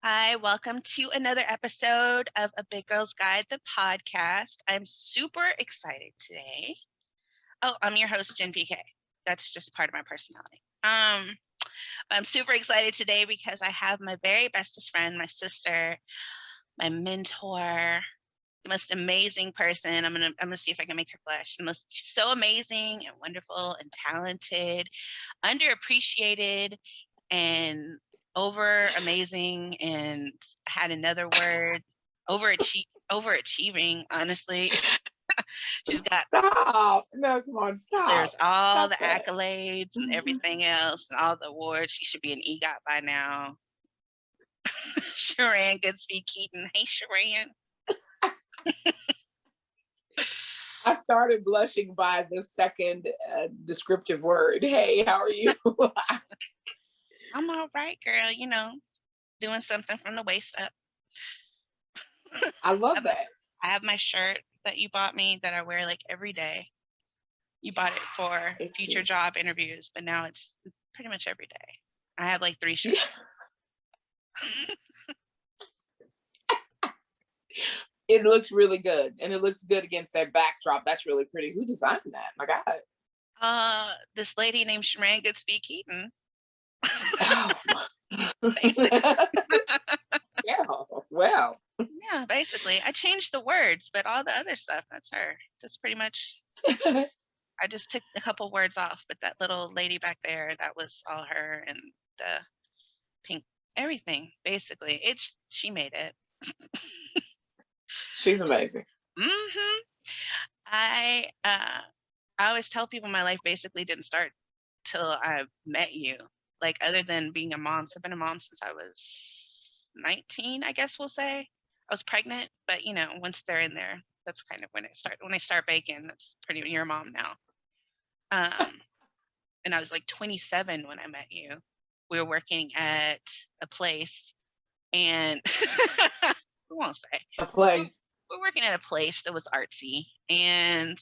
Hi, welcome to another episode of A Big Girl's Guide, the podcast. I'm super excited today. Oh, I'm your host, Jen PK. That's just part of my personality. I'm super excited today because I have my very bestest friend, my sister, my mentor, the most amazing person. I'm gonna see if I can make her blush. The most so amazing and wonderful and talented, underappreciated, and over amazing, and had another word, overachieving, honestly. She's got Stop. No, come on, deserves stop. all Stop the that. accolades and everything else and all the awards. She should be an EGOT by now. Sheran Goodspeed Keyton. Hey, Sheran. I started blushing by the second descriptive word. Hey, how are you? I'm all right, girl. Doing something from the waist up. I I love have my, that. I have my shirt that you bought me that I wear like every day. You bought it for It's future cute. job interviews, but now it's pretty much every day. I have like 3 Yeah, shirts. it looks really good. And it looks good against that backdrop. That's really pretty. Who designed that? My God. This lady named Sheran Goodspeed Keyton. Oh. Basically. Yeah, well. Yeah, basically. I changed the words, but all the other stuff, that's her. Just pretty much I just took a couple words off, but that little lady back there, that was all her, and the pink everything, basically. She made it. She's amazing. Mhm. I uh I always tell people my life basically didn't start till I met you. Like, other than being a mom, so I've been a mom since I was 19, I guess we'll say. I was pregnant, but once they're in there, that's kind of when they start baking, that's pretty you're a mom now. Um, and I was like 27 when I met you. We were working at a place, and we won't say. A We place. we're working at a place that was artsy, and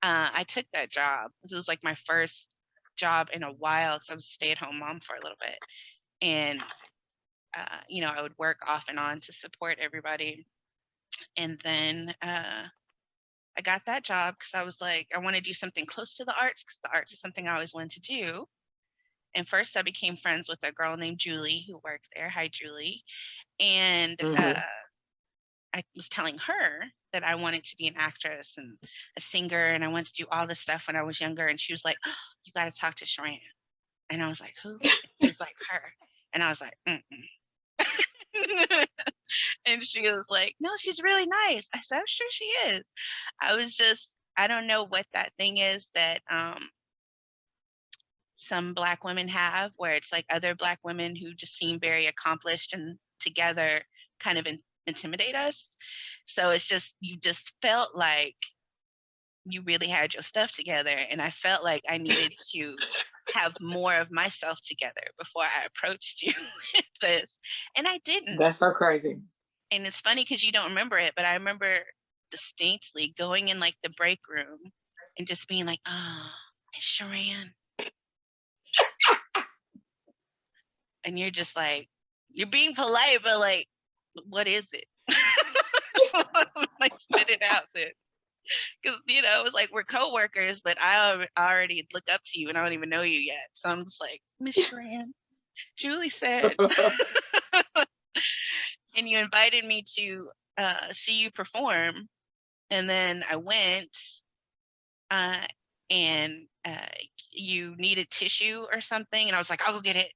I took that job. It was like my first job in a while because I was a stay-at-home mom for a little bit, and I would work off and on to support everybody. And then I got that job because I was like, I want to do something close to the arts because the arts is something I always wanted to do. And first, I became friends with a girl named Julie who worked there. Hi, Julie. And Hmm. I was telling her that I wanted to be an actress and a singer, and I wanted to do all this stuff when I was younger. And she was like, "Oh, you got to talk to Sheran." And I was like, "Who?" And she was like, "Her." And I was like, "Mm-mm." And she was like, "No, she's really nice." I said, "I'm sure she is." I don't know what that thing is that some Black women have, where it's like other Black women who just seem very accomplished and together kind of intimidate us. So it's just, you just felt like you really had your stuff together. And I felt like I needed to have more of myself together before I approached you with this. And I didn't. That's so crazy. And it's funny because you don't remember it, but I remember distinctly going in like the break room and just being like, "Oh, Miss Sharan." And you're just like, you're being polite, but like, what is it? Like, spit it out, sis. Because it was like we're coworkers, but I already look up to you and I don't even know you yet. So I'm just like, "Miss Shran, Julie said," and you invited me to see you perform, and then I went, uh, and you needed tissue or something, and I was like, "I'll go get it."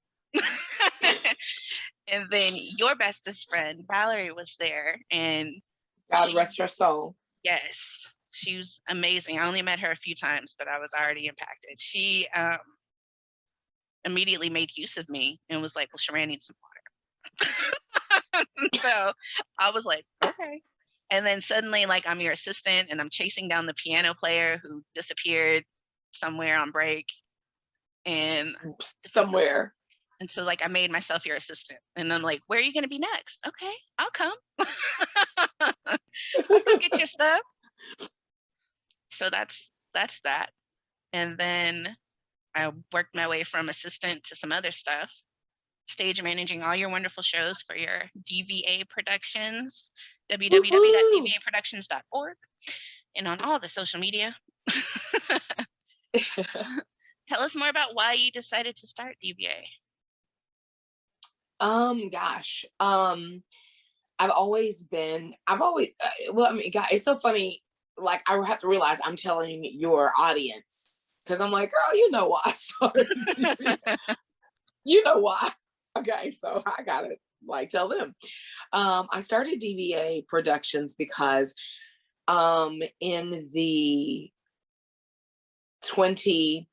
And then your bestest friend Valerie was there, and God she rest her soul. yes, she was amazing. I only met her a few times, but I was already impacted. She immediately made use of me and was like, "Well, Sharan needs some water." So I was like, "Okay." And then suddenly, like, I'm your assistant and I'm chasing down the piano player who disappeared somewhere on break. And Somewhere. and so, like, I made myself your assistant. And I'm like, "Where are you going to be next?" "Okay, I'll come." "I'll go get your stuff." So that's that. And then I worked my way from assistant to some other stuff. stage managing all your wonderful shows for your DVA Productions, Woohoo! www.dvaproductions.org, and on all the social media. Tell us more about why you decided to start DVA. Gosh. I've always, well, I mean, God, it's so funny. Like, I have to realize I'm telling your audience because I'm like, girl, you know why I started TV. You know why. Okay, so I gotta like tell them. I started DVA Productions because in the 20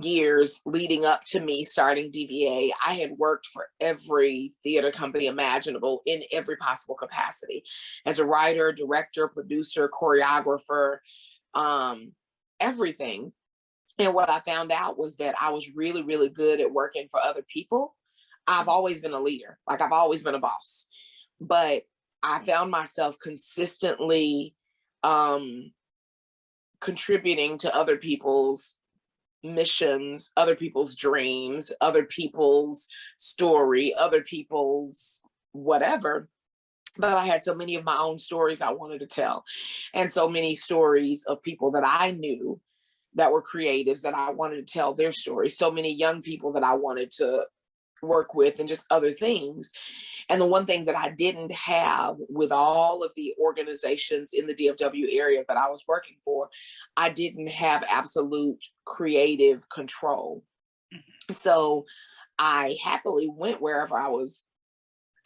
years leading up to me starting DVA, I had worked for every theater company imaginable in every possible capacity as a writer, director, producer, choreographer, everything. And what I found out was that I was really, really good at working for other people. I've always been a leader, like I've always been a boss, but I found myself consistently contributing to other people's missions, other people's dreams, other people's story, other people's whatever. But I had so many of my own stories I wanted to tell, and so many stories of people that I knew that were creatives that I wanted to tell their stories. So many young people that I wanted to work with, and just other things. And the one thing that I didn't have with all of the organizations in the DFW area that I was working for, I didn't have absolute creative control. So I happily went wherever I was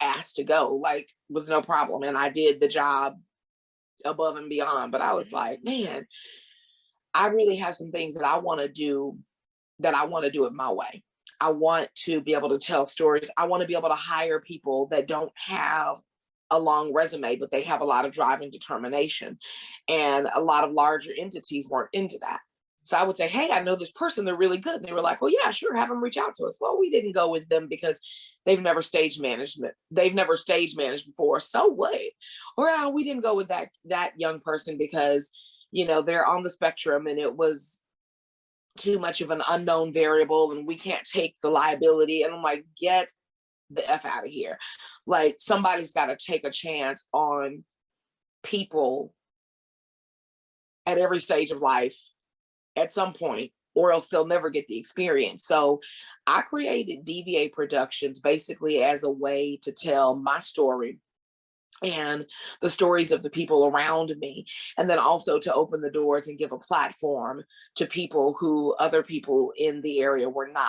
asked to go, like with no problem. And I did the job above and beyond. But I was like, man, I really have some things that I want to do, that I want to do it my way. I want to be able to tell stories. I want to be able to hire people that don't have a long resume, but they have a lot of drive and determination. And a lot of larger entities weren't into that. So I would say, hey, I know this person, they're really good. And they were like, well, yeah, sure, have them reach out to us. Well, we didn't go with them because they've never stage managed before. So what? Or we didn't go with that young person because, they're on the spectrum and it was too much of an unknown variable and we can't take the liability. And I'm like, get the F out of here. Like, somebody's got to take a chance on people at every stage of life at some point, or else they'll never get the experience. So I created DVA Productions basically as a way to tell my story and the stories of the people around me, and then also to open the doors and give a platform to people who other people in the area were not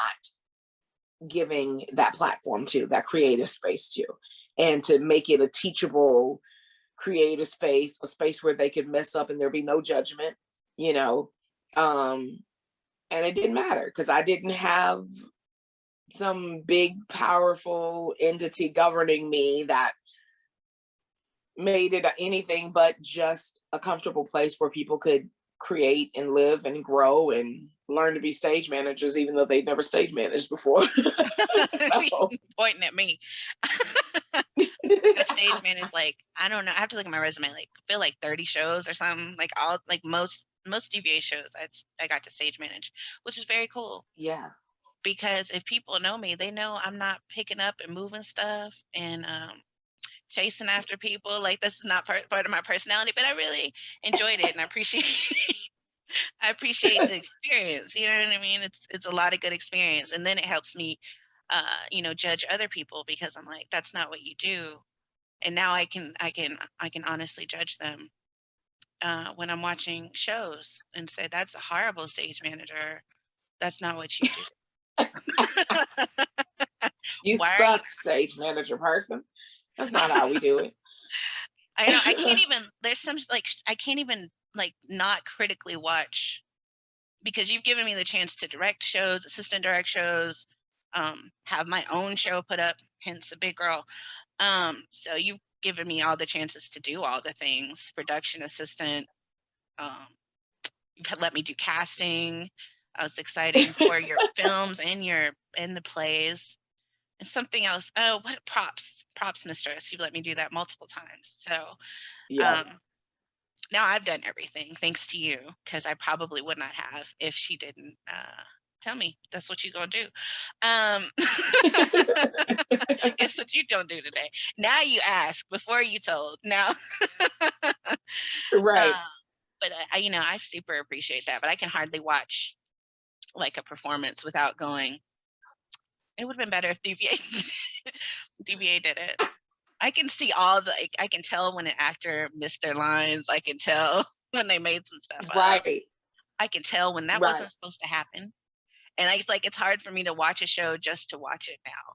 giving that platform to, that creative space to, and to make it a teachable creative space, a space where they could mess up and there be no judgment, you know. And it didn't matter because I didn't have some big powerful entity governing me that made it anything but just a comfortable place where people could create and live and grow and learn to be stage managers, even though they'd never stage managed before. So. Pointing at me. The stage manage, like, I don't know, I have to look at my resume, like I feel like 30 shows or something, like all, like most DVA shows I got to stage manage, which is very cool. Yeah. Because if people know me, they know I'm not picking up and moving stuff and chasing after people. Like, this is not part of my personality, but I really enjoyed it and I appreciate the experience. You know what I mean? It's a lot of good experience, and then it helps me, judge other people because I'm like, that's not what you do, and now I can honestly judge them when I'm watching shows and say that's a horrible stage manager. That's not what you do. You suck, stage manager person. That's not how we do it. I know. I can't even. There's some I can't even not critically watch, because you've given me the chance to direct shows, assistant direct shows, have my own show put up, hence a big girl. So you've given me all the chances to do all the things, production assistant. You've let me do casting. It's exciting for your films and the plays. And something else. Oh, what props mistress. You've let me do that multiple times. So Yeah. now I've done everything thanks to you, because I probably would not have if she didn't Tell me. That's what you gonna do. Guess what you don't do today. Now you ask before you told. Now, Right. but I super appreciate that. But I can hardly watch like a performance without going, it would have been better if DVA did it. I can see I can tell when an actor missed their lines. I can tell when they made some stuff up. Right. I can tell when that wasn't supposed to happen. And it's hard for me to watch a show just to watch it now.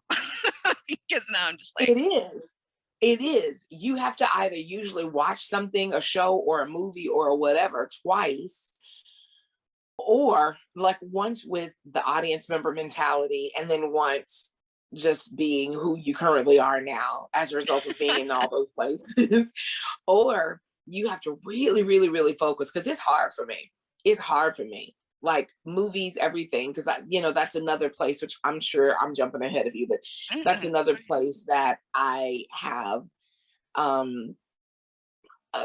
Because now I'm just like, it is. You have to either usually watch something, a show or a movie or whatever, twice, or like once with the audience member mentality, and then once just being who you currently are now as a result of being in all those places. Or you have to really, really, really focus, because it's hard for me. It's hard for me. Like movies, everything, because that's another place, which I'm sure I'm jumping ahead of you, but that's another place that I have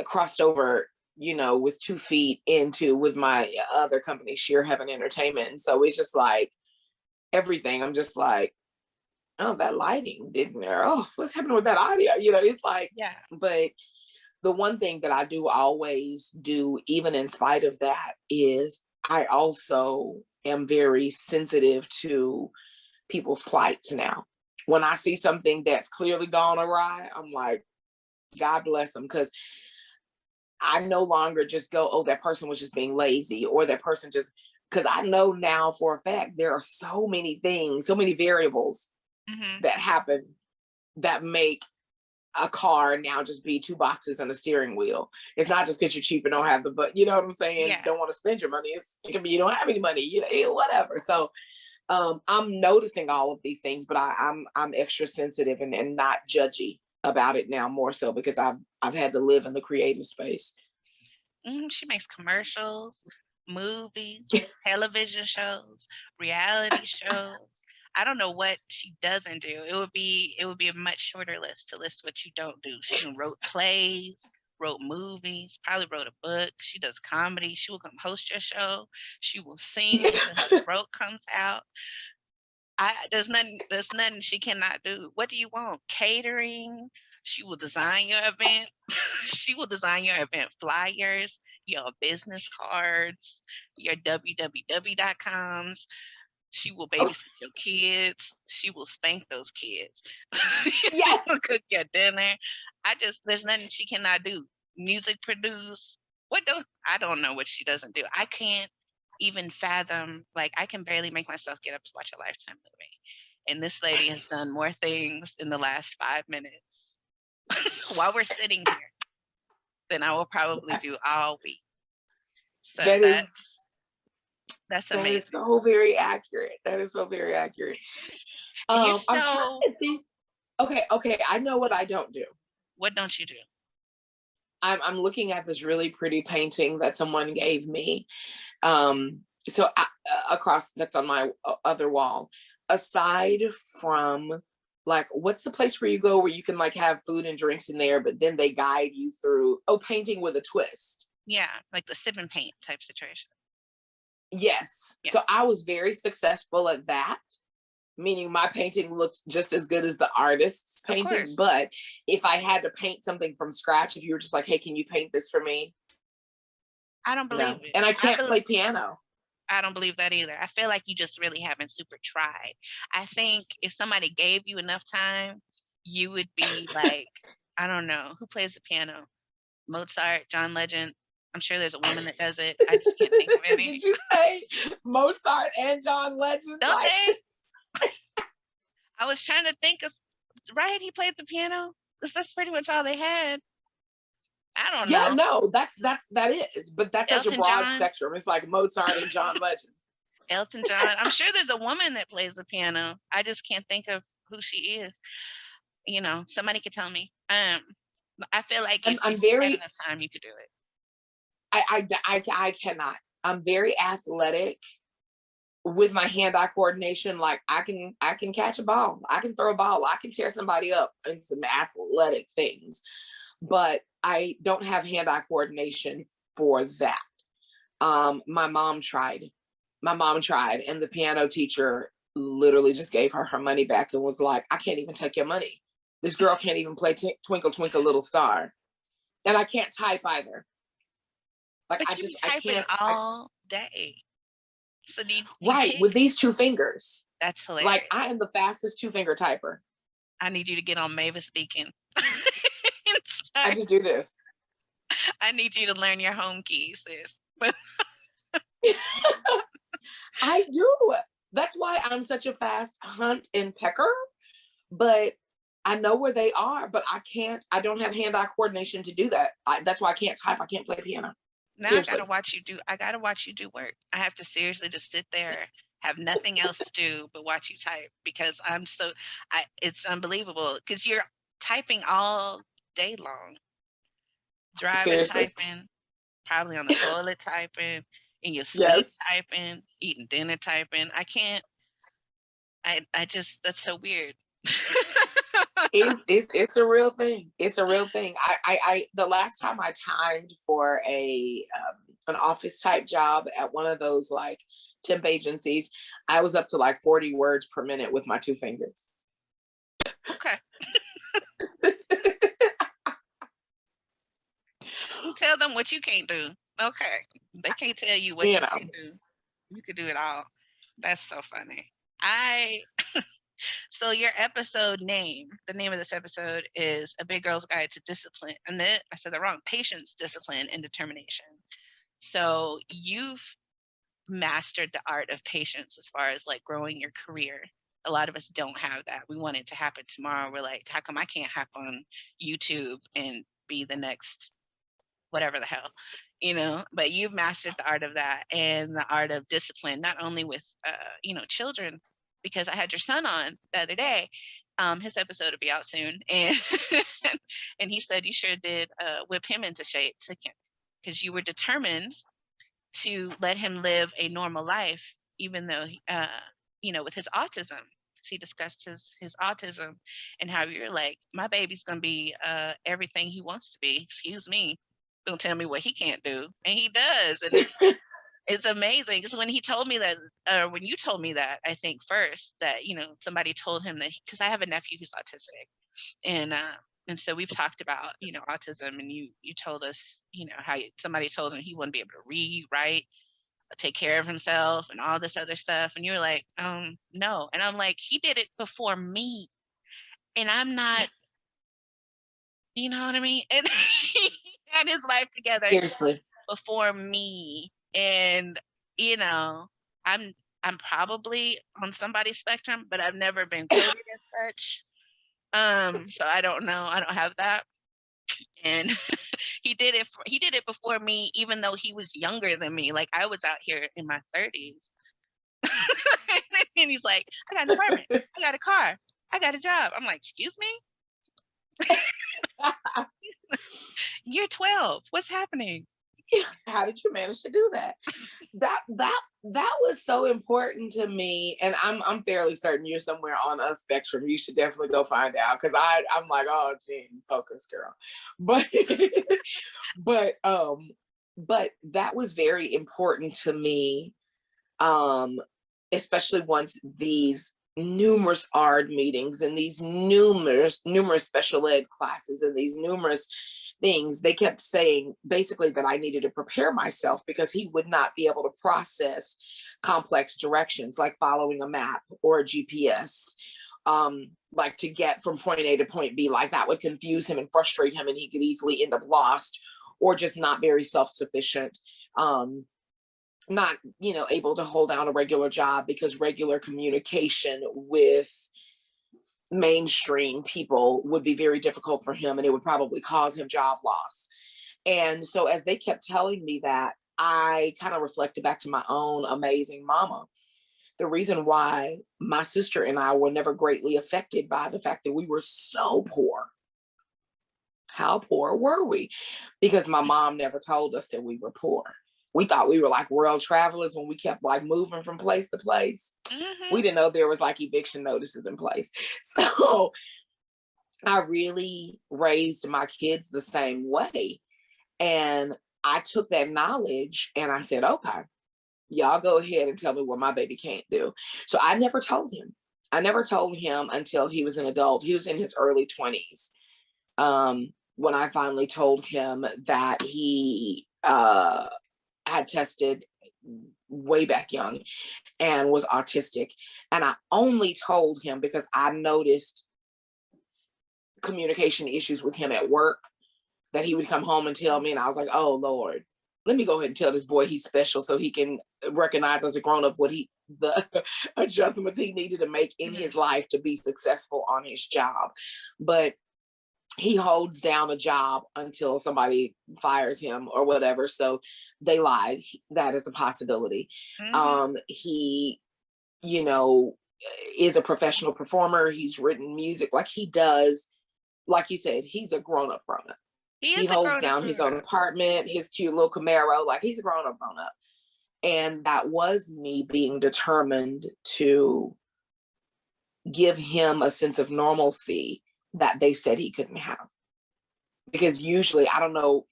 crossed over, with 2 feet into with my other company, Sheer Heaven Entertainment. And so it's just like everything. I'm just like, oh, that lighting didn't there. Oh, what's happening with that audio? It's like, yeah. But the one thing that I do always do, even in spite of that, is I also am very sensitive to people's plights now. When I see something that's clearly gone awry, I'm like, God bless them, because I no longer just go, oh, that person was just being lazy, or that person just, because I know now for a fact there are so many things, so many variables that happen that make a car now just be 2 boxes and a steering wheel. It's not just because you're cheap and don't have but you know what I'm saying? Yeah. Don't want to spend your money. It can be you don't have any money, whatever. So I'm noticing all of these things, but I'm extra sensitive and not judgy about it now, more so because I've had to live in the creative space. She makes commercials, movies, television shows, reality shows. I don't know what she doesn't do. It would be a much shorter list to list what you don't do. She wrote plays, wrote movies, probably wrote a book. She does comedy. She will come host your show. She will sing until her throat comes out. There's nothing she cannot do. What do you want? Catering. She will design your event. She will design your event flyers, your business cards, your www.coms. She will babysit your kids. She will spank those kids. Yes. She will cook your dinner. There's nothing she cannot do. Music produce. I don't know what she doesn't do. I can't even fathom, like I can barely make myself get up to watch a Lifetime movie. And this lady has done more things in the last 5 minutes while we're sitting here than I will probably do all week. So that's amazing. That is so very accurate. That is so very accurate. I'm trying to think. Okay. I know what I don't do. What don't you do? I'm looking at this really pretty painting that someone gave me. Across that's on my other wall. Aside from like, what's the place where you go where you can like have food and drinks in there, but then they guide you through painting with a twist. Yeah, like the sip and paint type situation. Yes. Yeah. So I was very successful at that, meaning my painting looks just as good as the artist's painting. But if I had to paint something from scratch, if you were just like, hey, can you paint this for me? I don't believe it. And I can't play piano. I don't believe that either. I feel like you just really haven't super tried. I think if somebody gave you enough time, you would be like, I don't know, who plays the piano? Mozart, John Legend. I'm sure there's a woman that does it. I just can't think of any. Did you say Mozart and John Legend? Don't they? I was trying to think of, right? He played the piano? Because that's pretty much all they had. I don't know. Yeah, no, that is, but that's such a broad spectrum. It's like Mozart and John Legend. Elton John. I'm sure there's a woman that plays the piano. I just can't think of who she is. Somebody could tell me. I feel like if you had enough time, you could do it. I cannot. I'm very athletic with my hand-eye coordination. Like I can catch a ball. I can throw a ball. I can tear somebody up in some athletic things. But I don't have hand-eye coordination for that. My mom tried my mom tried, and the piano teacher literally just gave her her money back and was like, I can't even take your money. This girl can't even play Twinkle Twinkle Little Star. And I can't type either. Like, But you be I typing can't. all day. So do you Right, pick? with these two fingers. That's Like, hilarious. I am the fastest two-finger typer. I need you to get on Mavis Speaking. I just do this. I need you to learn your home keys, sis. I do. That's why I'm such a fast hunt and pecker. But I know where they are, but I don't have hand-eye coordination to do that. That's why I can't type. I can't play piano. Now I gotta Seriously. watch you do. I gotta watch you do work. I have to seriously just sit there, have nothing else to do but watch you type because I'm so. It's unbelievable because you're typing all day long, driving, Seriously. typing, probably on the toilet typing, in your sleep Yes. typing, eating dinner typing. I can't. I just that's so weird. It's a real thing. It's a real thing. I the last time I timed for an office type job at one of those like temp agencies, I was up to like 40 words per minute with my two fingers. Okay. You tell them what you can't do. Okay. They can't tell you what You you know. can do. You can do it all. That's so funny. I so your episode name, the name of this episode is A Big Girl's Guide to Discipline. And then I said that wrong. Patience, discipline, and determination. So you've mastered the art of patience as far as like growing your career. A lot of us don't have that. We want it to happen tomorrow. We're like, how come I can't hop on YouTube and be the next whatever the hell, but you've mastered the art of that and the art of discipline, not only with, children, because I had your son on the other day. His episode will be out soon. And, and he said you sure did whip him into shape because you were determined to let him live a normal life, even though, with his autism. He discussed his autism and how you're like, my baby's going to be everything he wants to be. Excuse me. Don't tell me what he can't do. And he does. And it's amazing. Because when he told me that, when you told me that, I think first that, somebody told him that, because I have a nephew who's autistic. And so we've talked about, autism, and you told us, how somebody told him he wouldn't be able to read, write, take care of himself and all this other stuff. And you were like, no. And I'm like, he did it before me. And I'm not, you know what I mean? And he had his life together Seriously. before me. And, I'm probably on somebody's spectrum, but I've never been coded as such. So I don't know. I don't have that. And he did it before me, even though he was younger than me. Like I was out here in my 30s. And he's like, I got an apartment, I got a car, I got a job. I'm like, excuse me? You're 12. What's happening? How did you manage to do that? That was so important to me, and I'm fairly certain you're somewhere on a spectrum. You should definitely go find out, because I'm like, oh, Jean, focus, girl. But but that was very important to me, especially once these numerous ARD meetings and these numerous special ed classes and these numerous things, they kept saying basically that I needed to prepare myself because he would not be able to process complex directions like following a map or a GPS. Like to get from point A to point B, like that would confuse him and frustrate him, and he could easily end up lost or just not very self-sufficient. Not, able to hold down a regular job because regular communication with mainstream people would be very difficult for him, and it would probably cause him job loss. And so as they kept telling me that, I kind of reflected back to my own amazing mama. The reason why my sister and I were never greatly affected by the fact that we were so poor. How poor were we? Because my mom never told us that we were poor. We thought we were like world travelers when we kept like moving from place to place. Mm-hmm. We didn't know there was like eviction notices in place. So I really raised my kids the same way. And I took that knowledge and I said, okay, Y'all go ahead and tell me what my baby can't do. So I never told him. I never told him until he was an adult. He was in his early 20s. When I finally told him that he had tested way back young and was autistic. And I only told him because I noticed communication issues with him at work, that he would come home and tell me, and I was like, oh Lord, let me go ahead and tell this boy he's special so he can recognize as a grown-up what the adjustments he needed to make in his life to be successful on his job. But he holds down a job until somebody fires him or whatever. So they lied. That is a possibility. He, you know, is a professional performer. He's written music like he does. Like you said, he's a grown-up. He holds down his own apartment, his cute little Camaro, like he's a grown-up. And that was me being determined to give him a sense of normalcy that they said he couldn't have. Because usually, I don't know,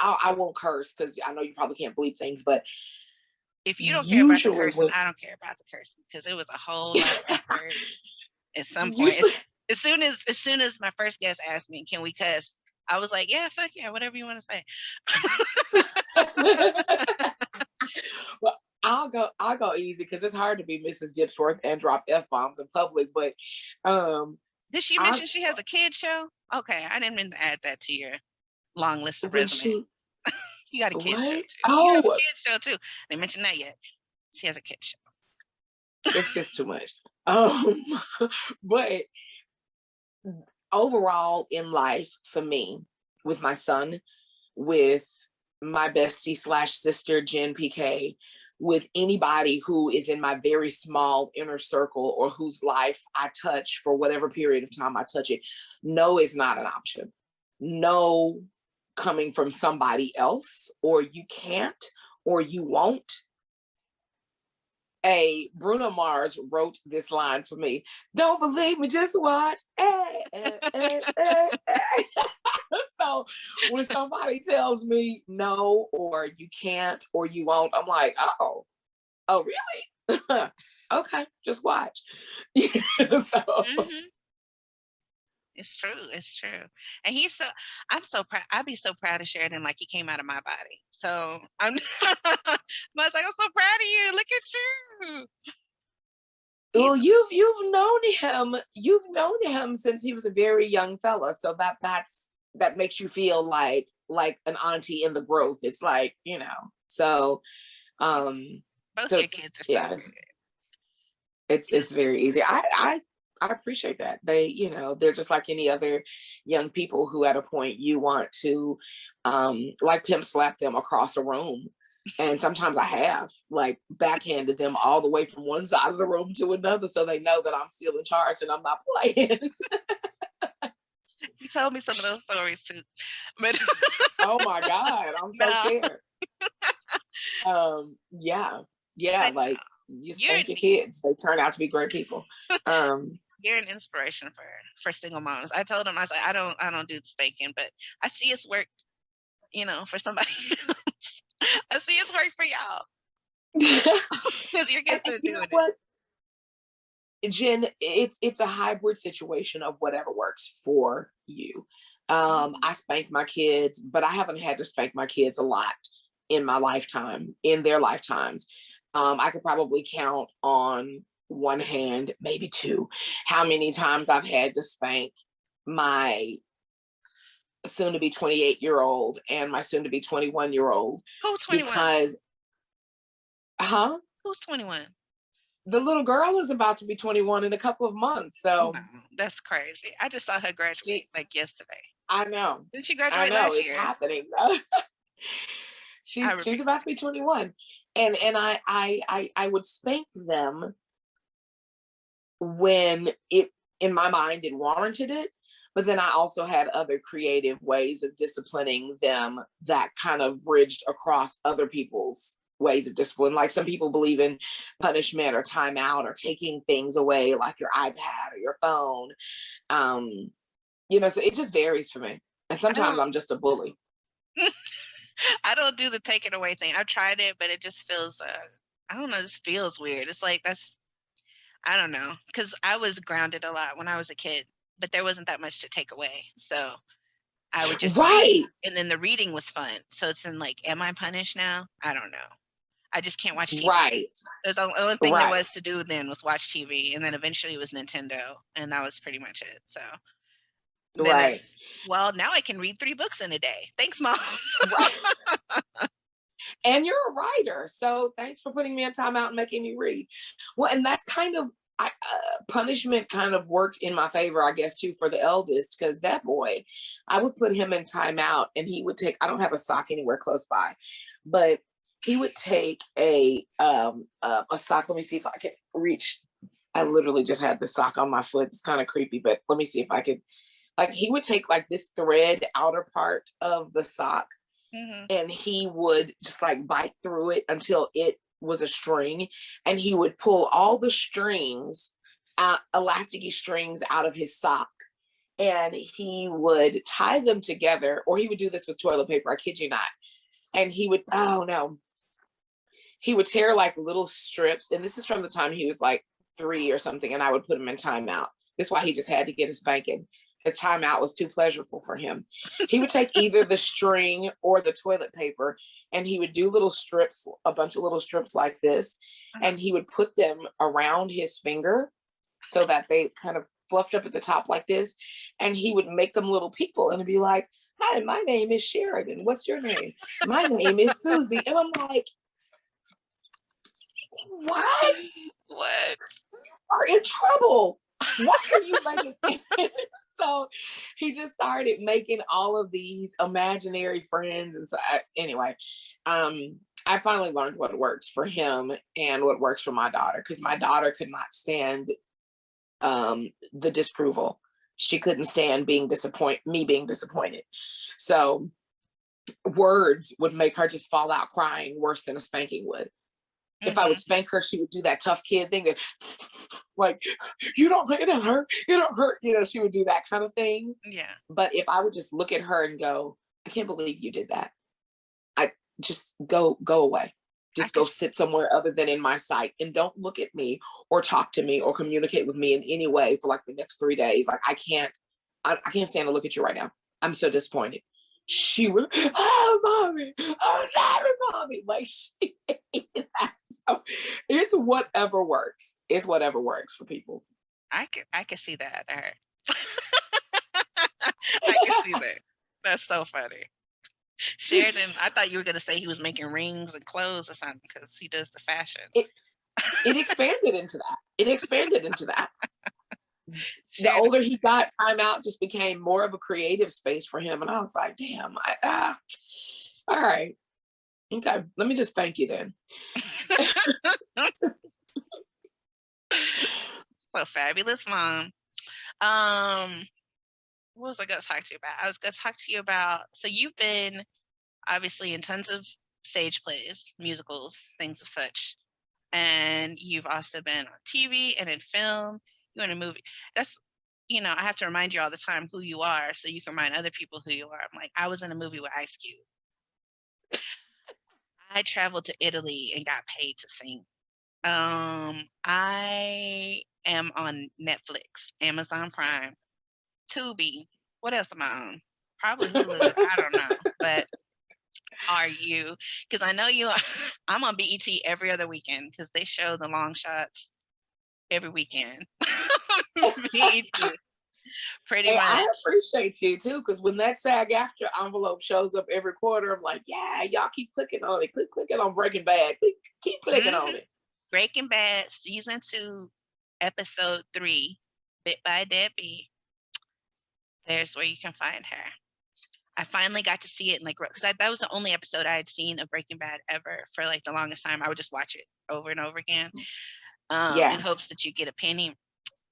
I won't curse because I know you probably can't bleep things, but if you don't care about the cursing, I don't care about the cursing, because it was a whole lot of effort at some point. As soon as my first guest asked me, can we cuss? I was like, yeah, fuck yeah, whatever you want to say. Well, I'll go easy because it's hard to be Mrs. Dipsworth and drop F-bombs in public. But did she mention she has a kid show? Okay, I didn't mean to add that to your long list of resume. You got a kid show too. Oh, you have a kid show too. I didn't mention that yet. She has a kid show. It's just too much. But overall in life for me, with my son, with my bestie / sister Jen PK, with anybody who is in my very small inner circle or whose life I touch for whatever period of time I touch it, no is not an option. No coming from somebody else, or you can't, or you won't. Bruno Mars wrote this line for me. Don't believe me, just watch. So when somebody tells me no, or you can't, or you won't, I'm like, oh really? Okay, just watch. So it's true. And I'm so proud. I'd be so proud of Sheridan, like he came out of my body. So I was like, I'm so proud of you. Look at you. Well, you've known him since he was a very young fella. So that makes you feel like an auntie in the growth. It's like, so both your kids are so good. It's very easy. I appreciate that. They're just like any other young people who at a point you want to like pimp slap them across a room. And sometimes I have like backhanded them all the way from one side of the room to another, so they know that I'm still in charge and I'm not playing. You told me some of those stories too. But oh my God, I'm so scared. Yeah, like you spank your kids, they turn out to be great people. You're an inspiration for single moms. I told them, I said, I don't do spanking, but I see it's work, for somebody else. I see it's work for y'all. Because your kids are doing it. Jen, it's a hybrid situation of whatever works for you. I spank my kids, but I haven't had to spank my kids a lot in their lifetimes. I could probably count on one hand, maybe two, how many times I've had to spank my soon to be 28-year-old and my soon to be 21-year-old. Who's 21? Because who's 21? The little girl is about to be 21 in a couple of months. So that's crazy. I just saw her graduate like yesterday. I know. Did she graduate last year? It's happening. She's about to be 21. And I would spank them when it, in my mind, it warranted it. But then I also had other creative ways of disciplining them that kind of bridged across other people's ways of discipline. Like some people believe in punishment or timeout or taking things away, like your iPad or your phone. So it just varies for me. And sometimes I'm just a bully. I don't do the take it away thing. I've tried it, but it just feels I don't know, this feels weird. It's like I don't know, because I was grounded a lot when I was a kid, but there wasn't that much to take away. So I would just read, Right. and then the reading was fun. So it's in like, am I punished now? I don't know. I just can't watch TV. Right. There's the only thing there Right. was to do then was watch TV, and then eventually it was Nintendo, and that was pretty much it. So then Right. it's, well, now I can read 3 books in a day. Thanks, Mom. Right. And you're a writer, so thanks for putting me in timeout and making me read. Well, and that's kind of punishment kind of worked in my favor, I guess, too, for the eldest, because that boy, I would put him in timeout, and he would take. I don't have a sock anywhere close by, but he would take a sock. Let me see if I can reach. I literally just had the sock on my foot. It's kind of creepy, but let me see if I could. Like, he would take like this thread outer part of the sock, and he would just like bite through it until it was a string, and he would pull all the strings out, elasticy strings out of his sock, and he would tie them together, or he would do this with toilet paper, I kid you not. And he would, oh no, he would tear like little strips, and this is from the time he was like 3 or something, and I would put him in timeout. That's why he just had to get his spanking, because timeout was too pleasurable for him. He would take either the string or the toilet paper, and he would do little strips, a bunch of little strips like this, and he would put them around his finger so that they kind of fluffed up at the top like this, and he would make them little people and be like, hi, my name is Sheridan. What's your name? My name is Susie. And I'm like, what? What? You are in trouble. Why are you making So he just started making all of these imaginary friends. And so anyway, I finally learned what works for him and what works for my daughter, because my daughter could not stand the disapproval. She couldn't stand me being disappointed. So words would make her just fall out crying worse than a spanking would. If I would spank her, she would do that tough kid thing that, like, you don't it don't hurt, you don't hurt. She would do that kind of thing. Yeah. But if I would just look at her and go, I can't believe you did that. I just go away. Just go sit somewhere other than in my sight, and don't look at me or talk to me or communicate with me in any way for like the next 3 days. Like, I can't stand to look at you right now. I'm so disappointed. She would, oh, mommy, I'm sorry, mommy. Like, she hated that. So it's whatever works. It's whatever works for people. I could see that. All right. I can see that. That's so funny. Sheridan, I thought you were gonna say he was making rings and clothes or something, because he does the fashion. It expanded into that. The older he got, timeout just became more of a creative space for him. And I was like, damn, all right. Okay, let me just spank you then. So fabulous, Mom. What was I going to talk to you about? I was going to talk to you about, so you've been obviously in tons of stage plays, musicals, things of such. And you've also been on TV and in film. You're in a movie. That's, I have to remind you all the time who you are so you can remind other people who you are. I'm like, I was in a movie with Ice Cube. I traveled to Italy and got paid to sing. I am on Netflix, Amazon Prime, Tubi. What else am I on? Probably Hulu. I don't know. But are you? Because I know you are. I'm on BET every other weekend because they show the long shots every weekend. BET. Pretty much. I appreciate you too, because when that SAG-AFTRA envelope shows up every quarter, I'm like, yeah, y'all keep clicking on it. Clicking on Breaking Bad. Keep clicking on it. Breaking Bad season 2, episode 3, Bit by Debbie. There's where you can find her. I finally got to see it in because that was the only episode I had seen of Breaking Bad ever for like the longest time. I would just watch it over and over again, in hopes that you get a penny,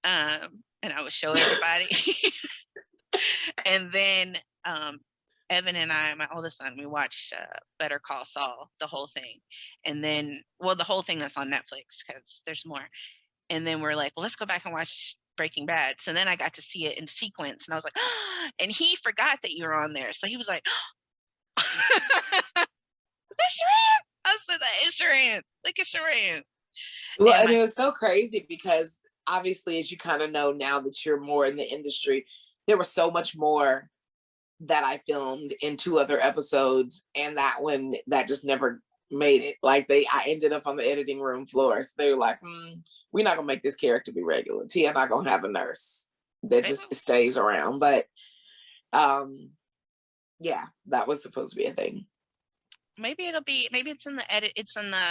and I would show everybody. And then Evan and I, my oldest son, we watched Better Call Saul, the whole thing, and then the whole thing that's on Netflix because there's more. And then we're like, well, let's go back and watch Breaking Bad. So then I got to see it in sequence, and I was like, oh, and he forgot that you were on there, so he was like, is that Sheran? I said that is Sheran. Look at Sheran. Well, And and it was so crazy because obviously, as you kind of know now that you're more in the industry, there was so much more that I filmed in 2 other episodes, and that one that just never made it. Like I ended up on the editing room floor. So they were like, we're not gonna make this character be regular. Tia not gonna have a nurse that maybe, just stays around. But yeah, that was supposed to be a thing. maybe it's in the edit. It's in the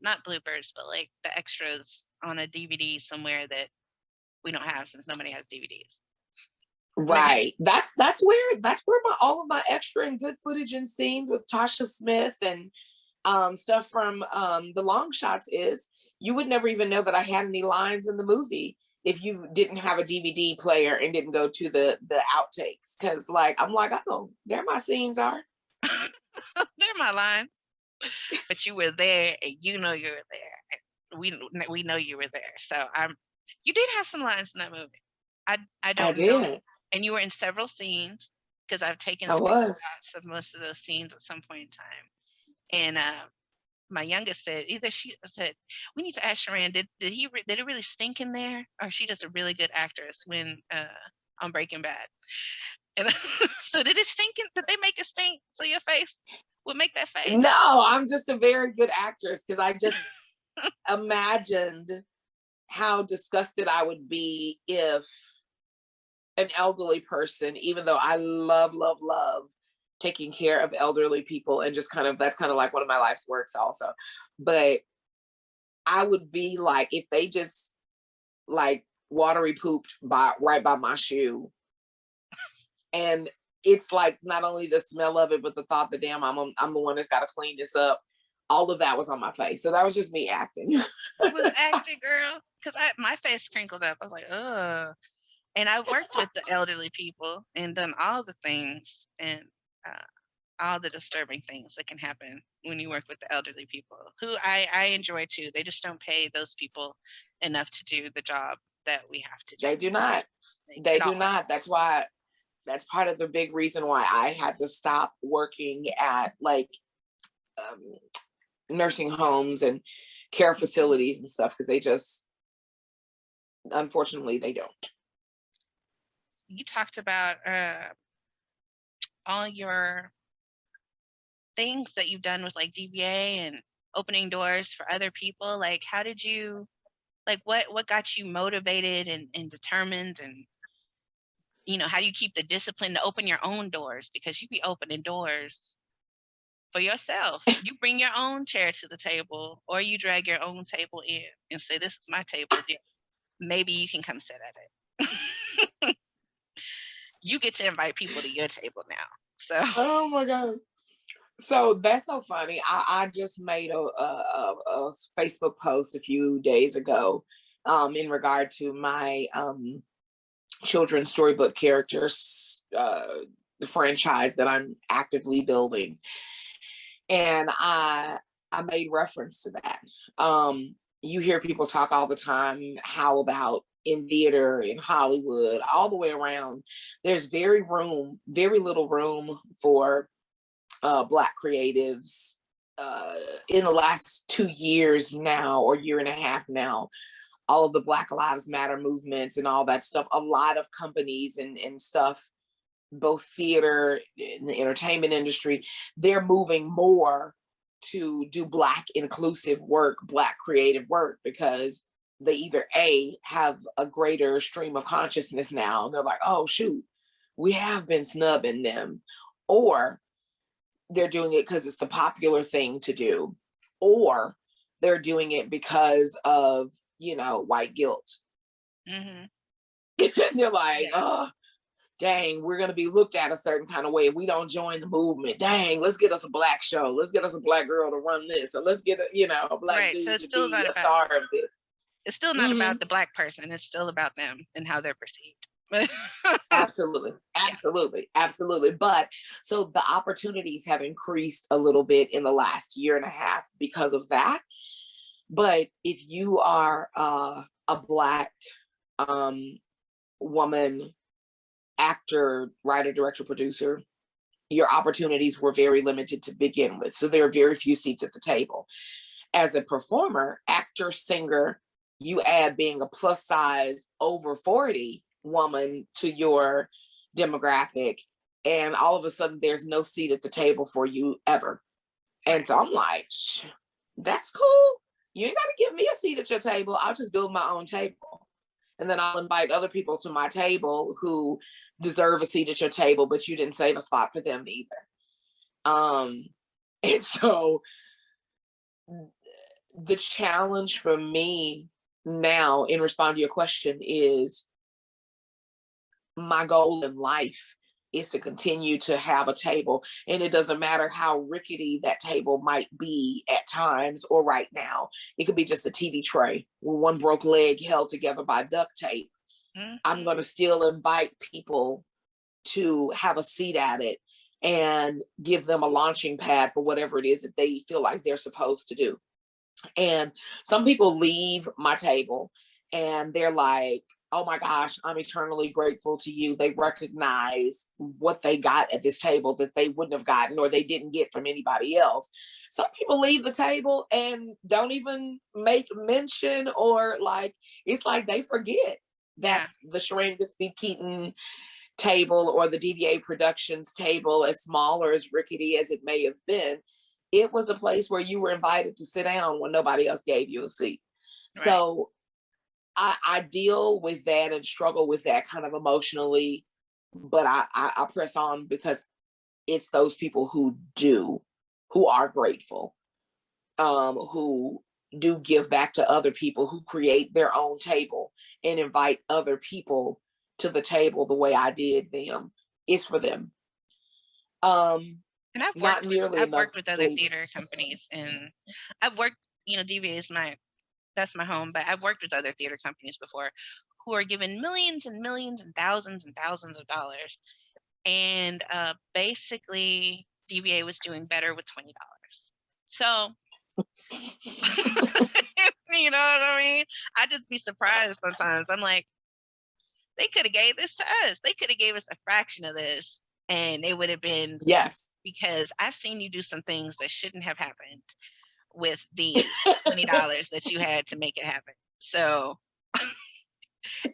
not bloopers, but like the extras on a DVD somewhere that we don't have since nobody has DVDs. Right. That's where all of my extra and good footage and scenes with Tasha Smith and stuff from the long shots is. You would never even know that I had any lines in the movie if you didn't have a DVD player and didn't go to the outtakes. Cause like I'm like, oh, there my scenes are. They're my lines. But you were there and you know you were there. We know you were there. So you did have some lines in that movie. I don't know. Did. And you were in several scenes because I've taken I was. screenshots of most of those scenes at some point in time. And my youngest said, she said, we need to ask Sheran, did it really stink in there? Or is she just a really good actress when on Breaking Bad? And so did it stink? Did they make it stink so your face would make that face? No, I'm just a very good actress because I just imagined how disgusted I would be if an elderly person, even though I love taking care of elderly people and just that's kind of like one of my life's works also. But I would be like, if they just like watery pooped right by my shoe, and it's like not only the smell of it, but the thought that damn, I'm the one that's got to clean this up. All of that was on my face, so that was just me acting. It was acting, girl, because my face crinkled up. I was like, ugh. And I worked with the elderly people and done all the things and all the disturbing things that can happen when you work with the elderly people, who I enjoy too. They just don't pay those people enough to do the job that we have to do. They do not. They do not. That's part of the big reason why I had to stop working at like nursing homes and care facilities and stuff, because they just, unfortunately, they don't. You talked about all your things that you've done with like DBA and opening doors for other people. Like, how did you, like, what got you motivated and determined, and how do you keep the discipline to open your own doors? Because you be opening doors for yourself. You bring your own chair to the table, or you drag your own table in and say, this is my table. Maybe you can come sit at it. You get to invite people to your table now. So. Oh my God. So that's so funny. I just made a Facebook post a few days ago in regard to my children's storybook characters, the franchise that I'm actively building. And I made reference to that. You hear people talk all the time, how about in theater, in Hollywood, all the way around, there's very little room for Black creatives. In the last 2 years now, or year and a half now, all of the Black Lives Matter movements and all that stuff, a lot of companies and stuff, both theater and the entertainment industry, they're moving more to do Black inclusive work, Black creative work, because they either have a greater stream of consciousness now, and they're like, oh shoot, we have been snubbing them, or they're doing it because it's the popular thing to do, or they're doing it because of white guilt. Mm-hmm. They're like, oh dang, we're going to be looked at a certain kind of way if we don't join the movement. Dang, let's get us a Black show. Let's get us a Black girl to run this. Or let's get a Black dude to be a star of this. It's still not about the Black person. It's still about them and how they're perceived. Absolutely. But so the opportunities have increased a little bit in the last year and a half because of that. But if you are a Black woman, actor, writer, director, producer, your opportunities were very limited to begin with. So there are very few seats at the table. As a performer, actor, singer, you add being a plus size over 40 woman to your demographic, and all of a sudden there's no seat at the table for you ever. And so I'm like, that's cool. You ain't got to give me a seat at your table. I'll just build my own table. And then I'll invite other people to my table who deserve a seat at your table, but you didn't save a spot for them either. And so the challenge for me now, in response to your question, is my goal in life is to continue to have a table. And it doesn't matter how rickety that table might be at times or right now. It could be just a TV tray with one broke leg held together by duct tape. Mm-hmm. I'm going to still invite people to have a seat at it and give them a launching pad for whatever it is that they feel like they're supposed to do. And some people leave my table and they're like, oh my gosh, I'm eternally grateful to you. They recognize what they got at this table that they wouldn't have gotten or they didn't get from anybody else. Some people leave the table and don't even make mention, or like, it's like they forget that the Sheran Goodspeed Keyton table or the DVA Productions table, as small or as rickety as it may have been, it was a place where you were invited to sit down when nobody else gave you a seat. Right. So I deal with that and struggle with that kind of emotionally, but I press on because it's those people who are grateful, who do give back to other people, who create their own table and invite other people to the table the way I did them. It's for them. And I've worked with other theater companies, and I've worked, DVA is that's my home, but I've worked with other theater companies before who are given millions and millions and thousands of dollars. And basically DVA was doing better with $20. So, you know what I mean? I just be surprised sometimes. I'm like, they could have gave this to us. They could have gave us a fraction of this and it would have been, yes, because I've seen you do some things that shouldn't have happened with the $20 that you had to make it happen. So,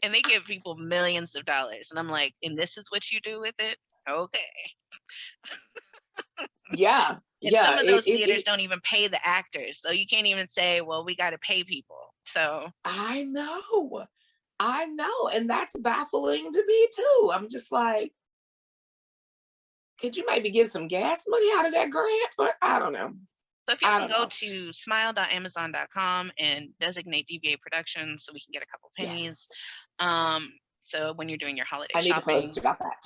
and they give people millions of dollars. And I'm like, and this is what you do with it? Okay. Yeah. And some of those theaters don't even pay the actors. So you can't even say, well, we got to pay people. So I know. And that's baffling to me too. I'm just like, could you maybe give some gas money out of that grant? But I don't know. So if you can go to smile.amazon.com and designate DVA Productions so we can get a couple pennies. Yes. So when you're doing your holiday shopping,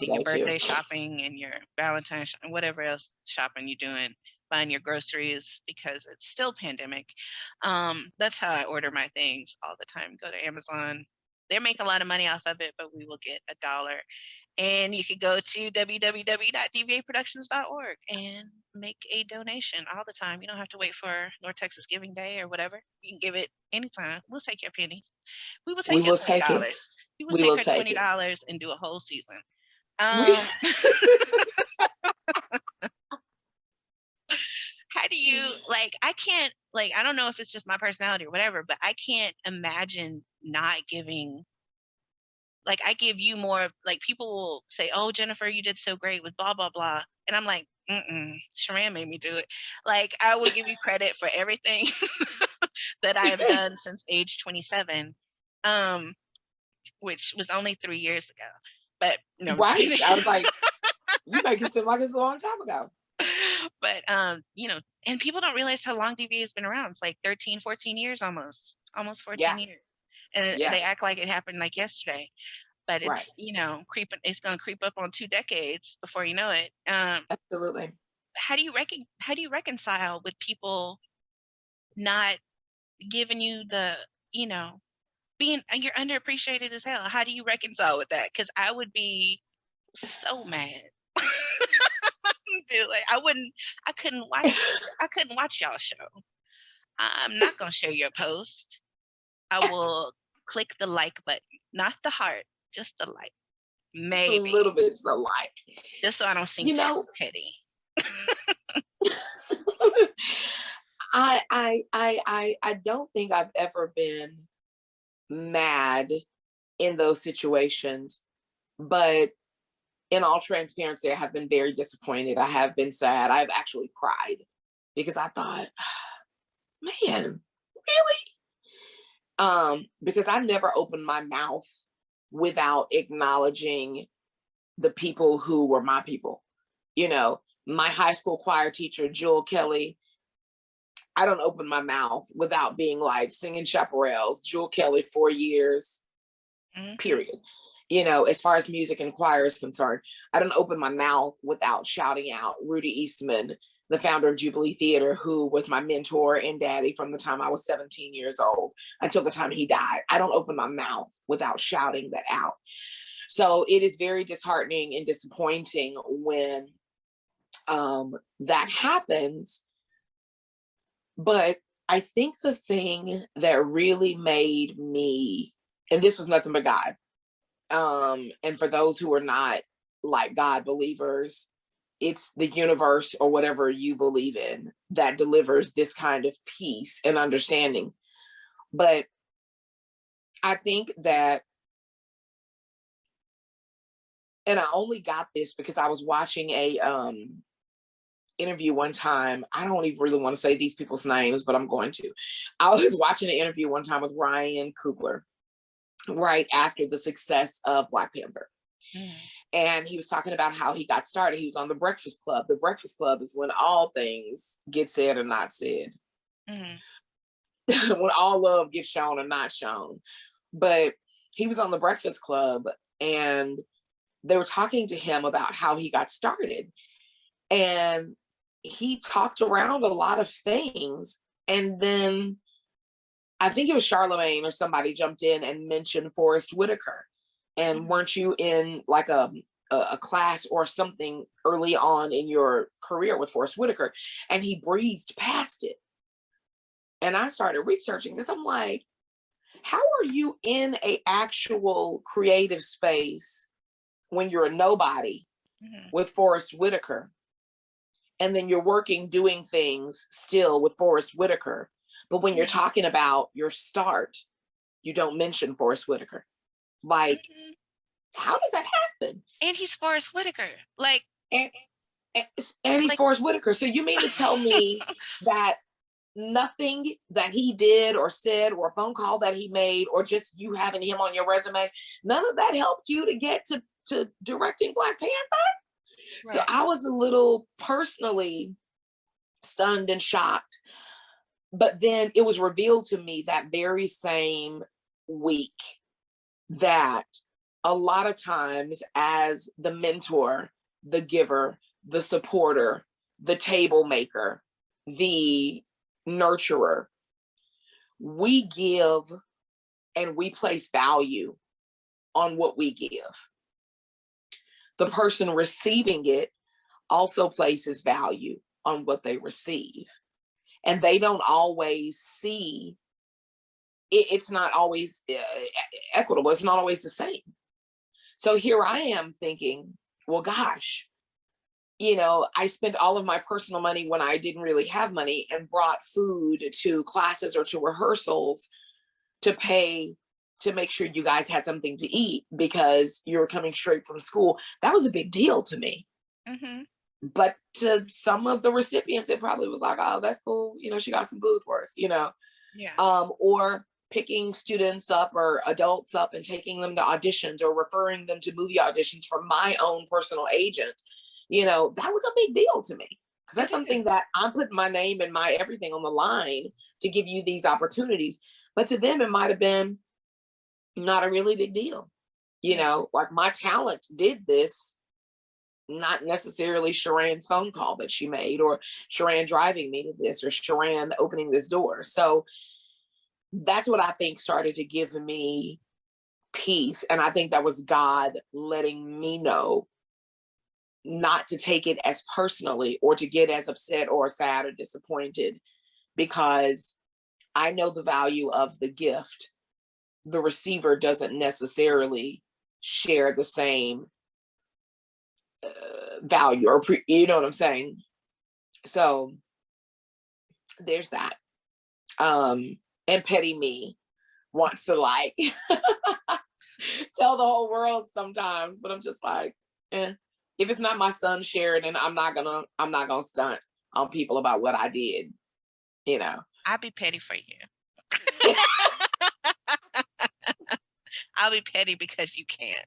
your birthday shopping, and your Valentine's and whatever else shopping you're doing, buying your groceries because it's still pandemic. That's how I order my things all the time. Go to Amazon. They make a lot of money off of it, but we will get $1. And you could go to www.dvaproductions.org and make a donation all the time. You don't have to wait for North Texas Giving Day or whatever. You can give it anytime. We'll take your pennies. We will take your $20. We will take our $20 and do a whole season. How do you, I can't, I don't know if it's just my personality or whatever, but I can't imagine not giving. I give you more, people will say, oh, Jennifer, you did so great with blah, blah, blah. And I'm like, Sheran made me do it. I will give you credit for everything that I have done since age 27, which was only 3 years ago. But no, right. I was like, you make it seem like it's a long time ago. But, and people don't realize how long DVA has been around. It's 13, 14 years almost 14 years. And they act like it happened yesterday, but it's, creeping, it's going to creep up on 2 decades before you know it. Absolutely. How do you reconcile with people not giving you the, being, you're underappreciated as hell. How do you reconcile with that? Cause I would be so mad. I couldn't watch y'all show. I'm not going to share your post. I will click the like button, not the heart, just the like. Just a Maybe. little bit alike. Just so I don't seem You know, too petty. I don't think I've ever been mad in those situations, but in all transparency, I have been very disappointed. I have been sad. I've actually cried because I thought, man, really? Because I never opened my mouth without acknowledging the people who were my people. You know, my high school choir teacher, Jewel Kelly, I don't open my mouth without being like singing chaparrals, Jewel Kelly, 4 years, period. You know, as far as music and choir is concerned, I don't open my mouth without shouting out Rudy Eastman, the founder of Jubilee Theater, who was my mentor and daddy from the time I was 17 years old until the time he died. I don't open my mouth without shouting that out. So it is very disheartening and disappointing when that happens. But I think the thing that really made me, and this was nothing but God, and for those who are not like God believers, it's the universe or whatever you believe in that delivers this kind of peace and understanding. But I think that, and I only got this because I was watching a interview one time. I don't even really want to say these people's names, but I'm going to. I was watching an interview one time with Ryan Coogler right after the success of Black Panther. And he was talking about how he got started. He was on the Breakfast Club. The Breakfast Club is when all things get said or not said. When all love gets shown or not shown. But he was on the Breakfast Club and they were talking to him about how he got started. And he talked around a lot of things. And then I think it was Charlemagne or somebody jumped in and mentioned Forrest Whitaker. And weren't you in like a class or something early on in your career with Forrest Whitaker? And he breezed past it. And I started researching this. I'm like, how are you in a actual creative space when you're a nobody with Forrest Whitaker? And then you're working, doing things still with Forrest Whitaker. But when you're talking about your start, you don't mention Forrest Whitaker. Like, how does that happen? And he's Forrest Whitaker. Like, and he's Forrest Whitaker. So you mean to tell me that nothing that he did or said or a phone call that he made or just you having him on your resume, none of that helped you to get to directing Black Panther? Right. So I was a little personally stunned and shocked. But then it was revealed to me that very same week that a lot of times as the mentor, the giver, the supporter, the table maker, the nurturer, we give and we place value on what we give. The person receiving it also places value on what they receive. And they don't always see it's not always equitable. It's not always the same. So here I am thinking, well, gosh, you know, I spent all of my personal money when I didn't really have money and brought food to classes or to rehearsals to pay to make sure you guys had something to eat because you were coming straight from school. That was a big deal to me. But to some of the recipients, it probably was like, oh, that's cool. You know, she got some food for us, you know. Or picking students up or adults up and taking them to auditions or referring them to movie auditions from my own personal agent. You know, that was a big deal to me because that's something that I'm putting my name and my everything on the line to give you these opportunities. But to them, it might have been not a really big deal. You know, like my talent did this, not necessarily Sheran's phone call that she made or Sheran driving me to this or Sheran opening this door. So that's what I think started to give me peace. And I think that was God letting me know not to take it as personally or to get as upset or sad or disappointed, because I know the value of the gift. The receiver doesn't necessarily share the same value or you know what I'm saying? So there's that. And petty me wants to like tell the whole world sometimes, but I'm just like, eh. If it's not my son sharing, then I'm not gonna stunt on people about what I did, you know. I'll be petty for you. I'll be petty because you can't.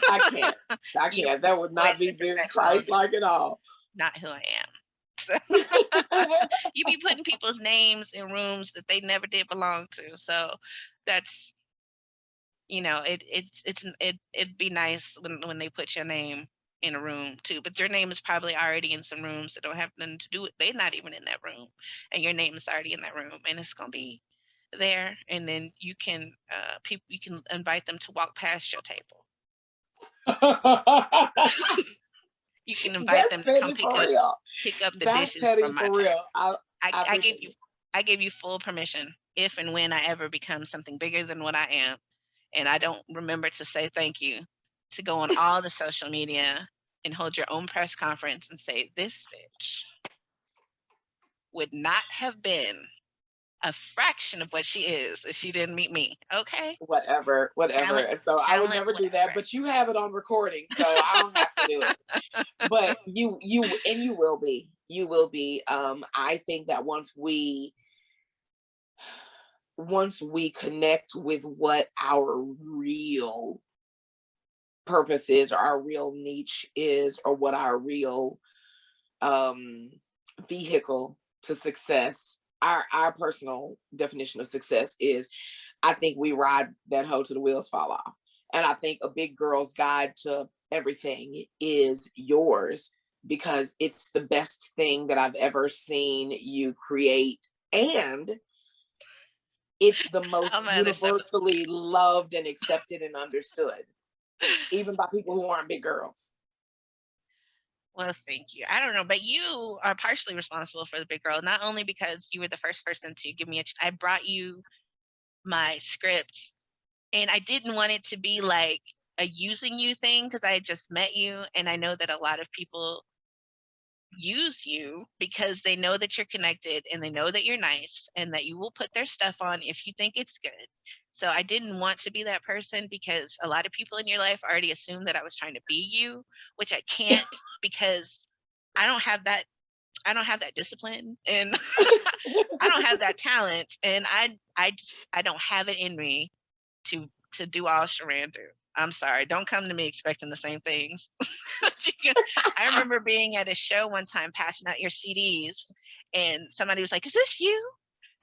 I can't. I You're can't. That would not be wasting very perfection on Christ-like at all. not who I am. So you be putting people's names in rooms that they never did belong to. So that's, it'd be nice when they put your name in a room too. But your name is probably already in some rooms that don't have nothing to do with. They're not even in that room, and your name is already in that room, and it's gonna be there. And then you can you can invite them to walk past your table. You can invite That's them to come petty for real. pick up the That's dishes petty from my for table. real. I I gave appreciate you it. I gave you full permission if and when I ever become something bigger than what I am, and I don't remember to say thank you, to go on all the social media and hold your own press conference and say this bitch would not have been a fraction of what she is if she didn't meet me. Okay, Whatever, whatever. talent, And so I would talent, never do that, whatever. but you have it on recording, so I don't have to do it. But you will be. You will be. I think that once we connect with what our real purpose is, or our real niche is, or what our real um vehicle to success, our personal definition of success is, I think we ride that hoe to the wheels fall off. And I think A Big Girl's Guide to Everything is yours because it's the best thing that I've ever seen you create. And it's the most All my other stuff is universally loved and accepted and understood, even by people who aren't big girls. well, thank you. I don't know, but you are partially responsible for the big girl, not only because you were the first person to give me I brought you my script, and I didn't want it to be like a using you thing because I had just met you, and I know that a lot of people use you because they know that you're connected and they know that you're nice and that you will put their stuff on if you think it's good. So I didn't want to be that person because a lot of people in your life already assumed that I was trying to be you, which I can't because I don't have that I don't have that discipline, and I don't have that talent, and I don't have it in me to do all Sheran do. I'm sorry. Don't come to me expecting the same things. I remember being at a show one time passing out your CDs, and somebody was like, "Is this you?"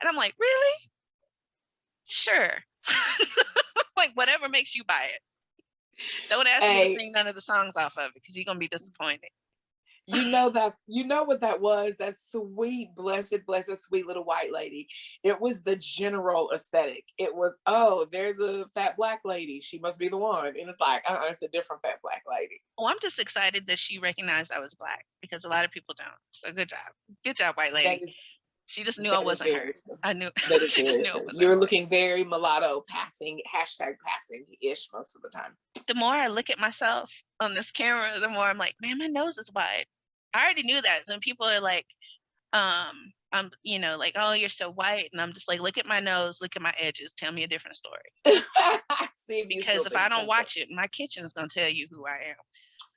And I'm like, "Really? Sure." Like whatever makes you buy it. Don't ask me to Hey, sing none of the songs off of it because you're gonna be disappointed. you know what that was? That sweet, blessed, sweet little white lady. It was the general aesthetic. It was, oh, there's a fat black lady. She must be the one. And it's like, it's a different fat black lady. Well, I'm just excited that she recognized I was black because a lot of people don't. So good job, white That lady. is She just knew I that is wasn't her. very true. I knew That is she just very knew I true. wasn't You're her. looking very mulatto passing, hashtag passing ish most of the time. The more I look at myself on this camera, the more I'm like, man, my nose is wide. I already knew that. So when people are like, like, oh, you're so white, and I'm just like, look at my nose, look at my edges, tell me a different story. See if you Because still if think I the don't same thing. watch it, my kitchen is gonna tell you who I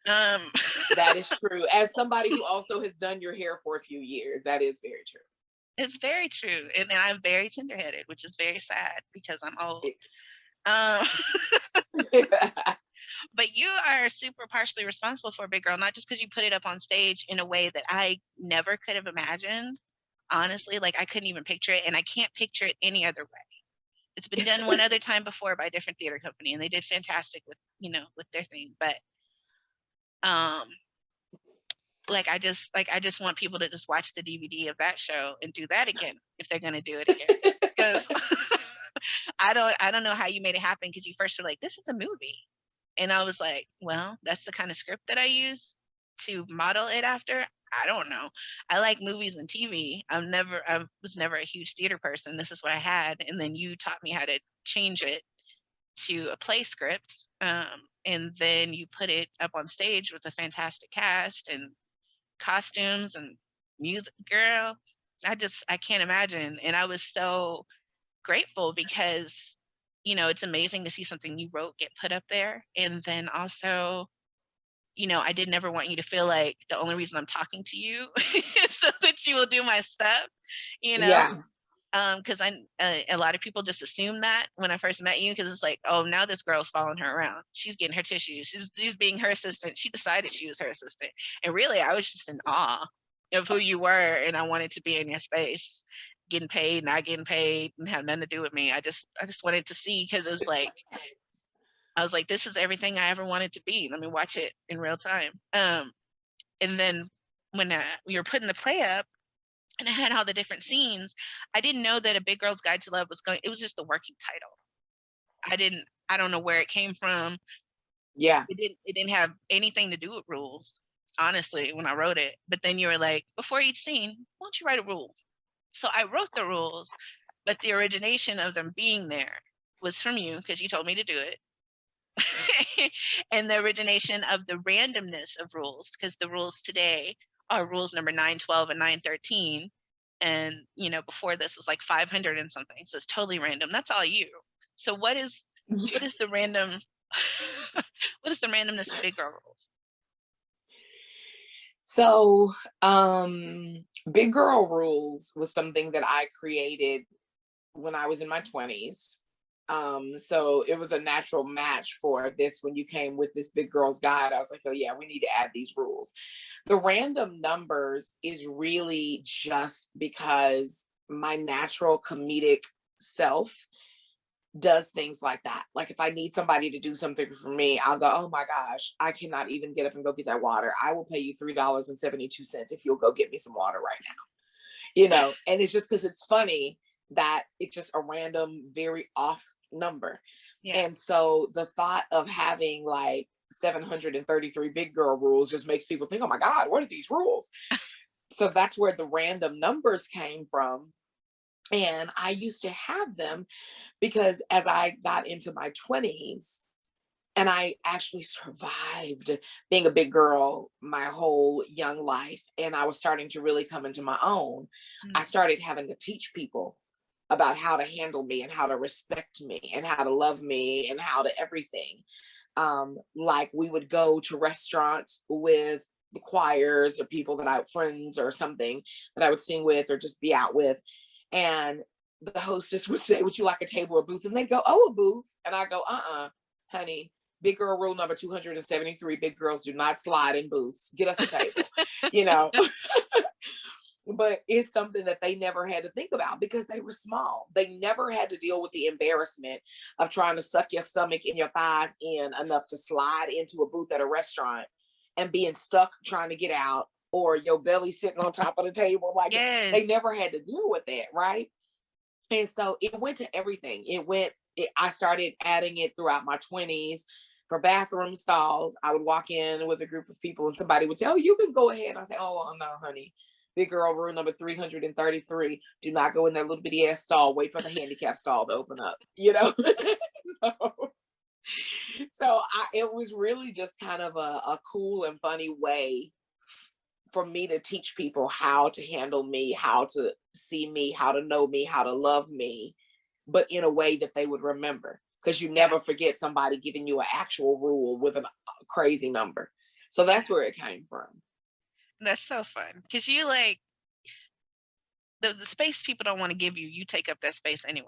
am. That is true. As somebody who also has done your hair for a few years, that is very true. It's very true, and I'm very tenderheaded, which is very sad because I'm old. It- Um, but you are super partially responsible for Big Girl, not just because you put it up on stage in a way that I never could have imagined. Honestly, like I couldn't even picture it, and I can't picture it any other way. It's been done one other time before by a different theater company, and they did fantastic with their thing. But um, I just want people to just watch the DVD of that show and do that again if they're gonna do it again. Because I don't know how you made it happen because you first were like, this is a movie. And I was like, well, that's the kind of script that I use to model it after. I don't know. I like movies and TV. I was never a huge theater person. This is what I had. And then you taught me how to change it to a play script, and then you put it up on stage with a fantastic cast and costumes and music. Girl, I can't imagine. And I was so grateful because, it's amazing to see something you wrote get put up there. And then also, I did never want you to feel like the only reason I'm talking to you is so that you will do my stuff, Yeah. because a lot of people just assume that when I first met you, because it's like, oh, now this girl's following her around. She's getting her tissues. She's being her assistant. She decided she was her assistant. And really, I was just in awe of who you were, and I wanted to be in your space, getting paid, not getting paid, and have nothing to do with me. I just wanted to see, because it was like, I was like, this is everything I ever wanted to be. Let me watch it in real time. And then when we were putting the play up and I had all the different scenes, I didn't know that A Big Girl's Guide to Love it was just the working title. I don't know where it came from. Yeah. It didn't have anything to do with rules, honestly, when I wrote it. But then you were like, before each scene, why don't you write a rule? So I wrote the rules, but the origination of them being there was from you, because you told me to do it. And the origination of the randomness of rules, because the rules today are rules number 912 and 913, and before this was like 500 and something, so it's totally random. That's all you. So what is the random what is the randomness of Big Girl rules? So Big Girl Rules was something that I created when I was in my 20s. So it was a natural match for this. When you came with this Big Girl's Guide, I was like, oh yeah, we need to add these rules. The random numbers is really just because my natural comedic self does things like that. Like if I need somebody to do something for me, I'll go, oh my gosh, I cannot even get up and go get that water. I will pay you $3.72 if you'll go get me some water right now. And it's just because it's funny that it's just a random, very off number. Yeah. And so the thought of having like 733 Big Girl rules just makes people think, oh my God, what are these rules? So that's where the random numbers came from. And I used to have them because as I got into my 20s, and I actually survived being a big girl my whole young life, and I was starting to really come into my own, I started having to teach people about how to handle me and how to respect me and how to love me and how to everything. Like we would go to restaurants with the choirs or people friends or something that I would sing with or just be out with. And the hostess would say, would you like a table or booth? And they'd go, oh, a booth. And I go, honey, Big Girl rule number 273, big girls do not slide in booths. Get us a table, But it's something that they never had to think about because they were small. They never had to deal with the embarrassment of trying to suck your stomach and your thighs in enough to slide into a booth at a restaurant and being stuck trying to get out, or your belly sitting on top of the table. Like Yes. They never had to deal with that, right? And so it went to everything. I started adding it throughout my 20s for bathroom stalls. I would walk in with a group of people and somebody would say, oh, you can go ahead. I say, oh, no, honey. Big Girl rule number 333, do not go in that little bitty ass stall. Wait for the handicap stall to open up, So it was really just kind of a cool and funny way for me to teach people how to handle me, how to see me, how to know me, how to love me, but in a way that they would remember. Because you never forget somebody giving you an actual rule with a crazy number. So that's where it came from. That's so fun. Because you like the space people don't want to give you, you take up that space anyway.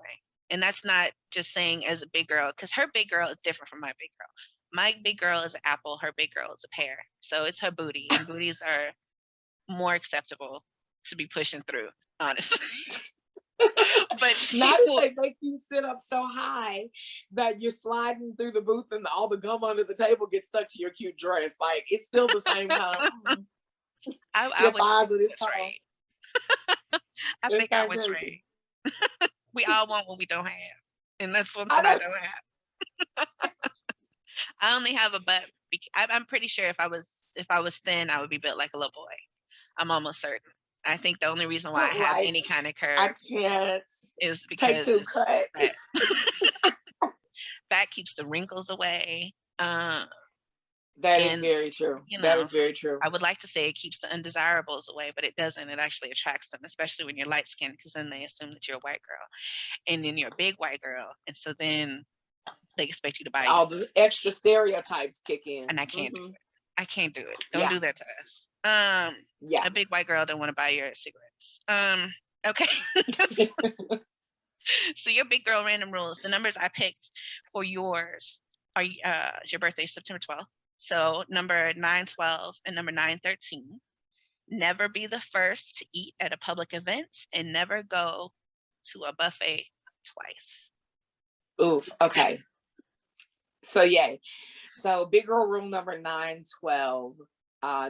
And that's not just saying as a big girl, because her big girl is different from my big girl. My big girl is an apple, her big girl is a pear. So it's her booty, and booties are more acceptable to be pushing through, honestly. But not if they make you sit up so high that you're sliding through the booth and all the gum under the table gets stuck to your cute dress. Like it's still the same kind of. I would trade. I think I would trade. We all want what we don't have, and that's something I don't have. I only have a butt. I'm pretty sure if I was thin, I would be built like a little boy. I'm almost certain. I think the only reason why I have any kind of curve I can't is because take 2 cut. fat keeps the wrinkles away. That is And very true. you That know, is very true. I would like to say it keeps the undesirables away, but it doesn't. It actually attracts them, especially when you're light skinned, because then they assume that you're a white girl, and then you're a big white girl, and so then they expect you to buy you All stuff, the extra stereotypes kick in. and I can't do Hmm. it. I can't do it. Don't Yeah. do that to us. Yeah. A big white girl don't want to buy your cigarettes. Okay. So your big girl random rules. The numbers I picked for yours are your birthday is September 12th. So number 912 and number 913. Never be the first to eat at a public event and never go to a buffet twice. Oof. Okay. So yay. So big girl rule number 912.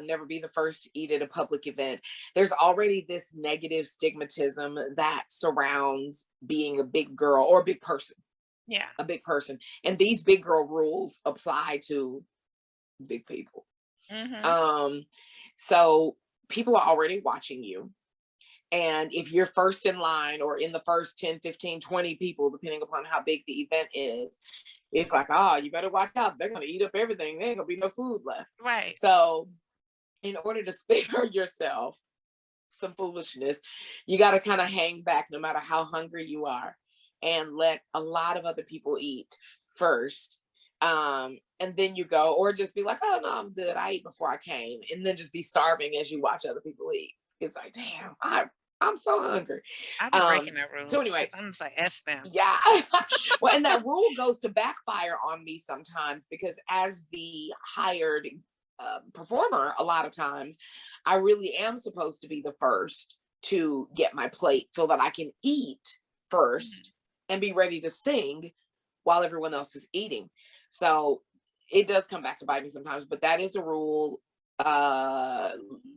Never be the first to eat at a public event. There's already this negative stigmatism that surrounds being a big girl or a big person. Yeah. A big person. And these big girl rules apply to big people. Mm-hmm. So people are already watching you. And if you're first in line or in the first 10, 15, 20 people, depending upon how big the event is, it's like, you better watch out. They're going to eat up everything. There ain't going to be no food left. Right. So in order to spare yourself some foolishness, you got to kind of hang back no matter how hungry you are and let a lot of other people eat first. And then you go, or just be like, oh no, I'm good. I ate before I came. And then just be starving as you watch other people eat. It's like, damn, I'm so hungry. I've been breaking that rule. So anyway, I'm just like, F them. Yeah. Well, and that rule goes to backfire on me sometimes because as the hired performer, a lot of times, I really am supposed to be the first to get my plate so that I can eat first and be ready to sing while everyone else is eating. So it does come back to bite me sometimes, but that is a rule,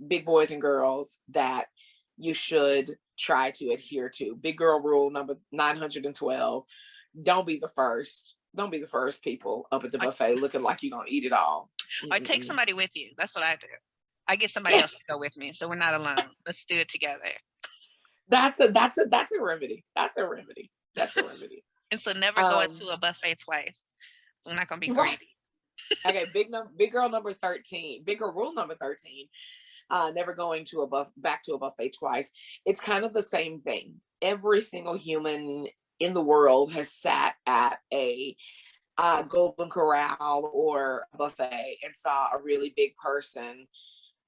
big boys and girls, that you should try to adhere to. Big girl rule number 912. Don't be the first. Don't be the first people up at the buffet looking like you're gonna eat it all. Or take somebody with you. That's what I do. I get somebody else to go with me, so we're not alone. Let's do it together. That's a remedy. That's a remedy. And so never go to a buffet twice. So we're not gonna be greedy. Okay, big girl number 13. Big girl rule number 13. Never going to back to a buffet twice. It's kind of the same thing. Every single human in the world has sat at a Golden Corral or a buffet and saw a really big person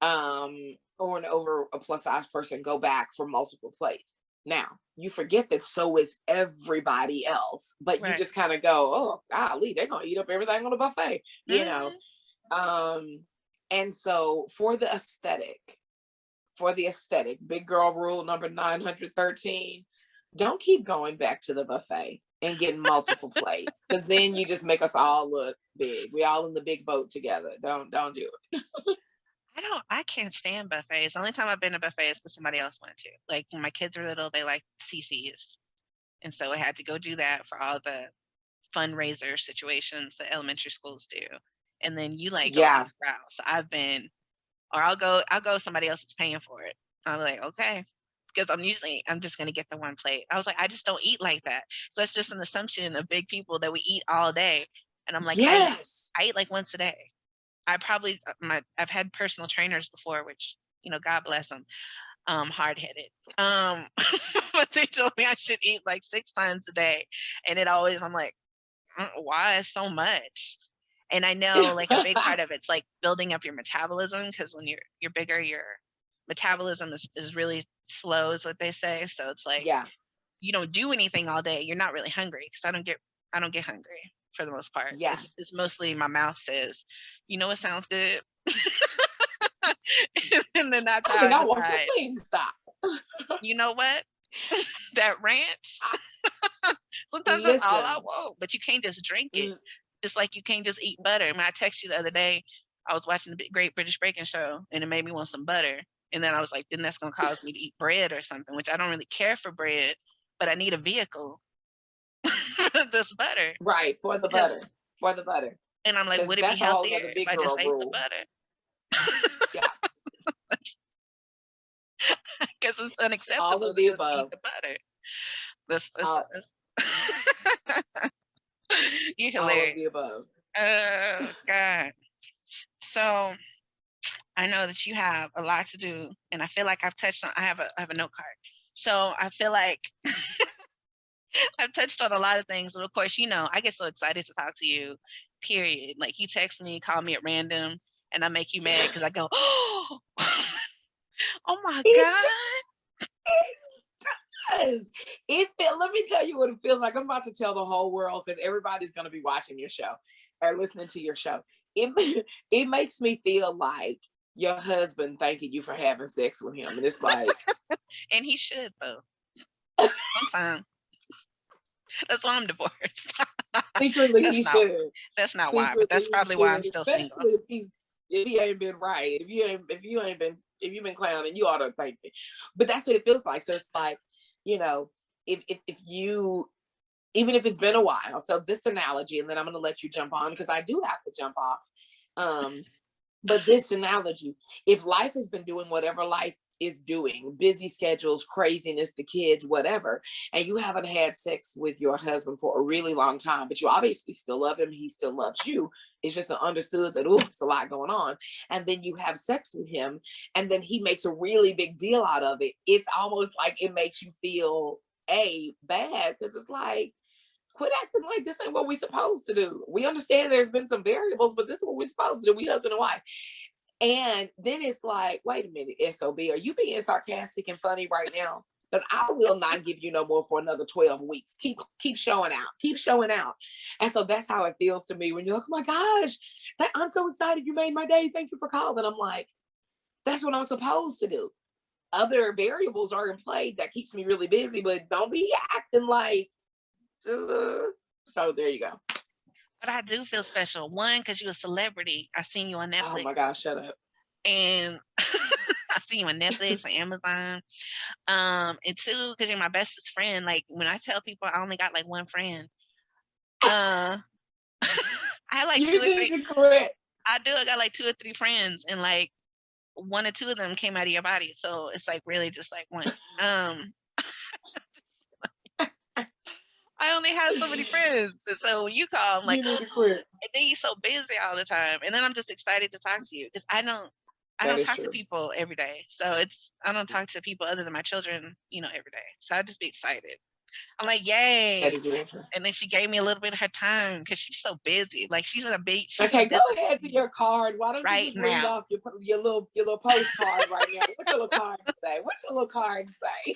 or an over a plus size person go back for multiple plates. Now you forget that so is everybody else, but you just kind of go, oh golly, they're gonna eat up everything on the buffet, you know. And so for the aesthetic, big girl rule number 913, don't keep going back to the buffet and getting multiple plates, because then you just make us all look big. We all in the big boat together. Don't do it. I can't stand buffets. The only time I've been to buffet is because somebody else wanted to. Like when my kids were little, they liked CC's. And so I had to go do that for all the fundraiser situations that elementary schools do. And then you like go out the crowd. So I've been, or I'll go, somebody else is paying for it. I'm like, okay. Because I'm just going to get the one plate. I was like, I just don't eat like that. So that's just an assumption of big people that we eat all day. And I'm like, I eat like once a day. I've had personal trainers before, which, God bless them, hard-headed. But they told me I should eat like 6 times a day. And I'm like, why so much? And I know like a big part of it's like building up your metabolism, because when you're bigger, your metabolism is really slow, is what they say. So it's like, you don't do anything all day, you're not really hungry, because I don't get hungry for the most part. It's mostly my mouth says, what sounds good. And then that's how I decide. Stop. You know what? That ranch. Sometimes that's all I want, but you can't just drink it. Just like you can't just eat butter. I mean, I texted you the other day, I was watching the Great British Baking Show, and it made me want some butter. And then I was like, then that's going to cause me to eat bread or something, which I don't really care for bread, but I need a vehicle for this butter. Right, for the butter. And I'm like, would it be healthier if I just ate the butter? Because it's unacceptable. All of the above. Eat the butter. You're All of hilarious. the above. Oh God. So I know that you have a lot to do, and I feel like I have a note card. So I feel like I've touched on a lot of things, but of course, I get so excited to talk to you. Period. Like you text me, call me at random, and I make you mad because I go, oh, oh my It God. does. Let me tell you what it feels like. I'm about to tell the whole world because everybody's going to be watching your show or listening to your show. It makes me feel like your husband thanking you for having sex with him, and it's like, And he should though. Sometimes. That's why I'm divorced. secretly That's he not should. that's not why, but Secretly that's he probably why I'm should, still single. especially if he ain't been right. If you've been clowning, you ought to thank me. But that's what it feels like. So it's like, you know, if you, even if it's been a while. So this analogy, and then I'm going to let you jump on because I do have to jump off. But this analogy, if life has been doing whatever life is doing, busy schedules, craziness, the kids, whatever, and you haven't had sex with your husband for a really long time, but you obviously still love him, he still loves you. It's just understood that, oh, it's a lot going on. And then you have sex with him, and then he makes a really big deal out of it. It's almost like it makes you feel bad because it's like, quit acting like this ain't what we're supposed to do. We understand there's been some variables, but this is what we're supposed to do. We husband and wife. And then it's like, wait a minute, SOB, are you being sarcastic and funny right now? Because I will not give you no more for another 12 weeks. Keep showing out. Keep showing out. And so that's how it feels to me when you're like, oh my gosh, I'm so excited you made my day. Thank you for calling. I'm like, that's what I'm supposed to do. Other variables are in play that keeps me really busy, but don't be acting like, so there you go. But I do feel special. One, because you're a celebrity. I seen you on Oh Netflix. my gosh, shut up. And I seen you on Netflix and Amazon. And two, because you're my bestest friend. Like when I tell people I only got like one friend, I had like You two or need three. to quit. I do. I got like two or three friends, and like one or two of them came out of your body. So it's like really just like one. I only have so many friends. And so when you call, I'm like, You need to quit. and then you're so busy all the time. And then I'm just excited to talk to you because I That don't is talk to true. people every day. So I don't talk to people other than my children, every day. So I just be excited. I'm like, yay. That is very true. And then she gave me a little bit of her time because she's so busy. Like she's in a Okay, go business ahead to your card. Why don't you right just read now. off your little postcard right now? What's your little card say? What's your little card say?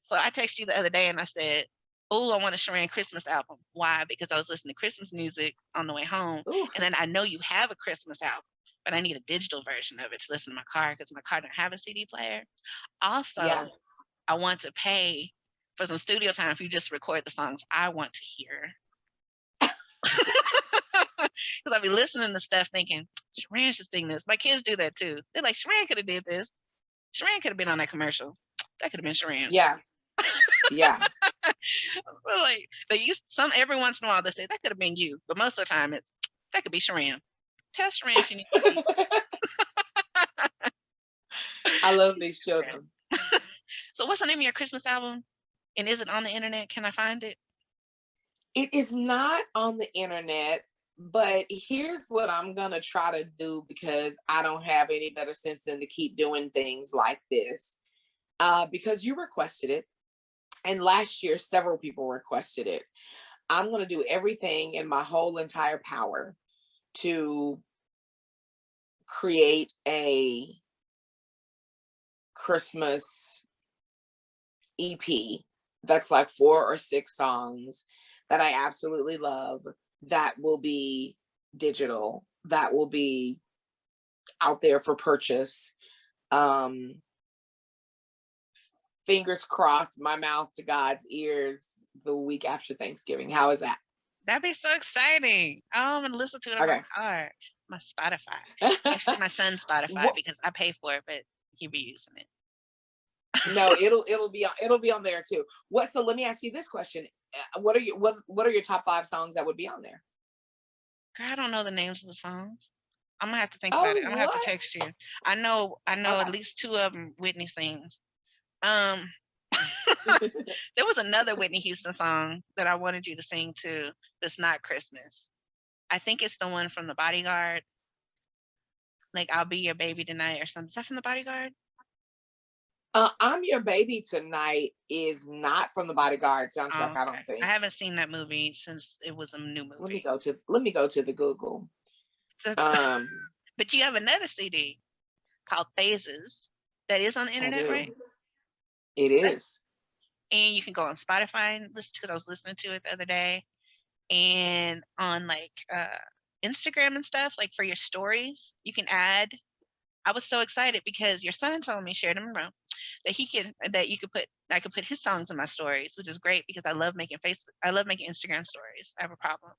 So I texted you the other day and I said, oh, I want a Sheran Christmas album. Why? Because I was listening to Christmas music on the way home. Ooh. And then I know you have a Christmas album, but I need a digital version of it to listen to my car because my car don't have a CD player. Also, Yeah. I want to pay for some studio time if you just record the songs I want to hear. Because I'll be listening to stuff thinking, Sheran should sing this. My kids do that too. They're like, Sheran could have did this. Sheran could have been on that commercial. That could have been Sheran. Yeah. Yeah. So like every once in a while they say that could have been you, but most of the time it's that could be Sheran. Tell Sheran she needs to I love these children. So what's the name of your Christmas album? And is it on the internet? Can I find it? It is not on the internet, but here's what I'm gonna try to do because I don't have any better sense than to keep doing things like this. Because you requested it, and last year several people requested it. I'm gonna do everything in my whole entire power to create a Christmas EP that's like 4 or 6 songs that I absolutely love, that will be digital, that will be out there for purchase. Fingers crossed, my mouth to God's ears the week after Thanksgiving. How is that? That'd be so exciting. Oh, I'm gonna listen to it on my car. My Spotify. Actually my son's Spotify because I pay for it, but he'll be using it. No, it'll be on there too. So let me ask you this question. What are your top 5 songs that would be on there? Girl, I don't know the names of the songs. I'm gonna have to think about it. I'm gonna have to text you. I know Okay. at least 2 of them Whitney sings. There was another Whitney Houston song that I wanted you to sing to that's not Christmas. I think it's the one from The Bodyguard. Like, I'll be your baby tonight or something. Is that from The Bodyguard? I'm Your Baby Tonight is not from the Bodyguard Oh, soundtrack, I okay. don't think. I haven't seen that movie since it was a new movie. Let me go to the Google. So, Um, but you have another CD called Phases that is on the I internet, do. right? It is. And you can go on Spotify and listen to, because I was listening to it the other day, and on like Instagram and stuff, like for your stories, you can add. I was so excited because your son told me, Sheridan Monroe, that I could put his songs in my stories, which is great because I love making Instagram stories. I have a problem.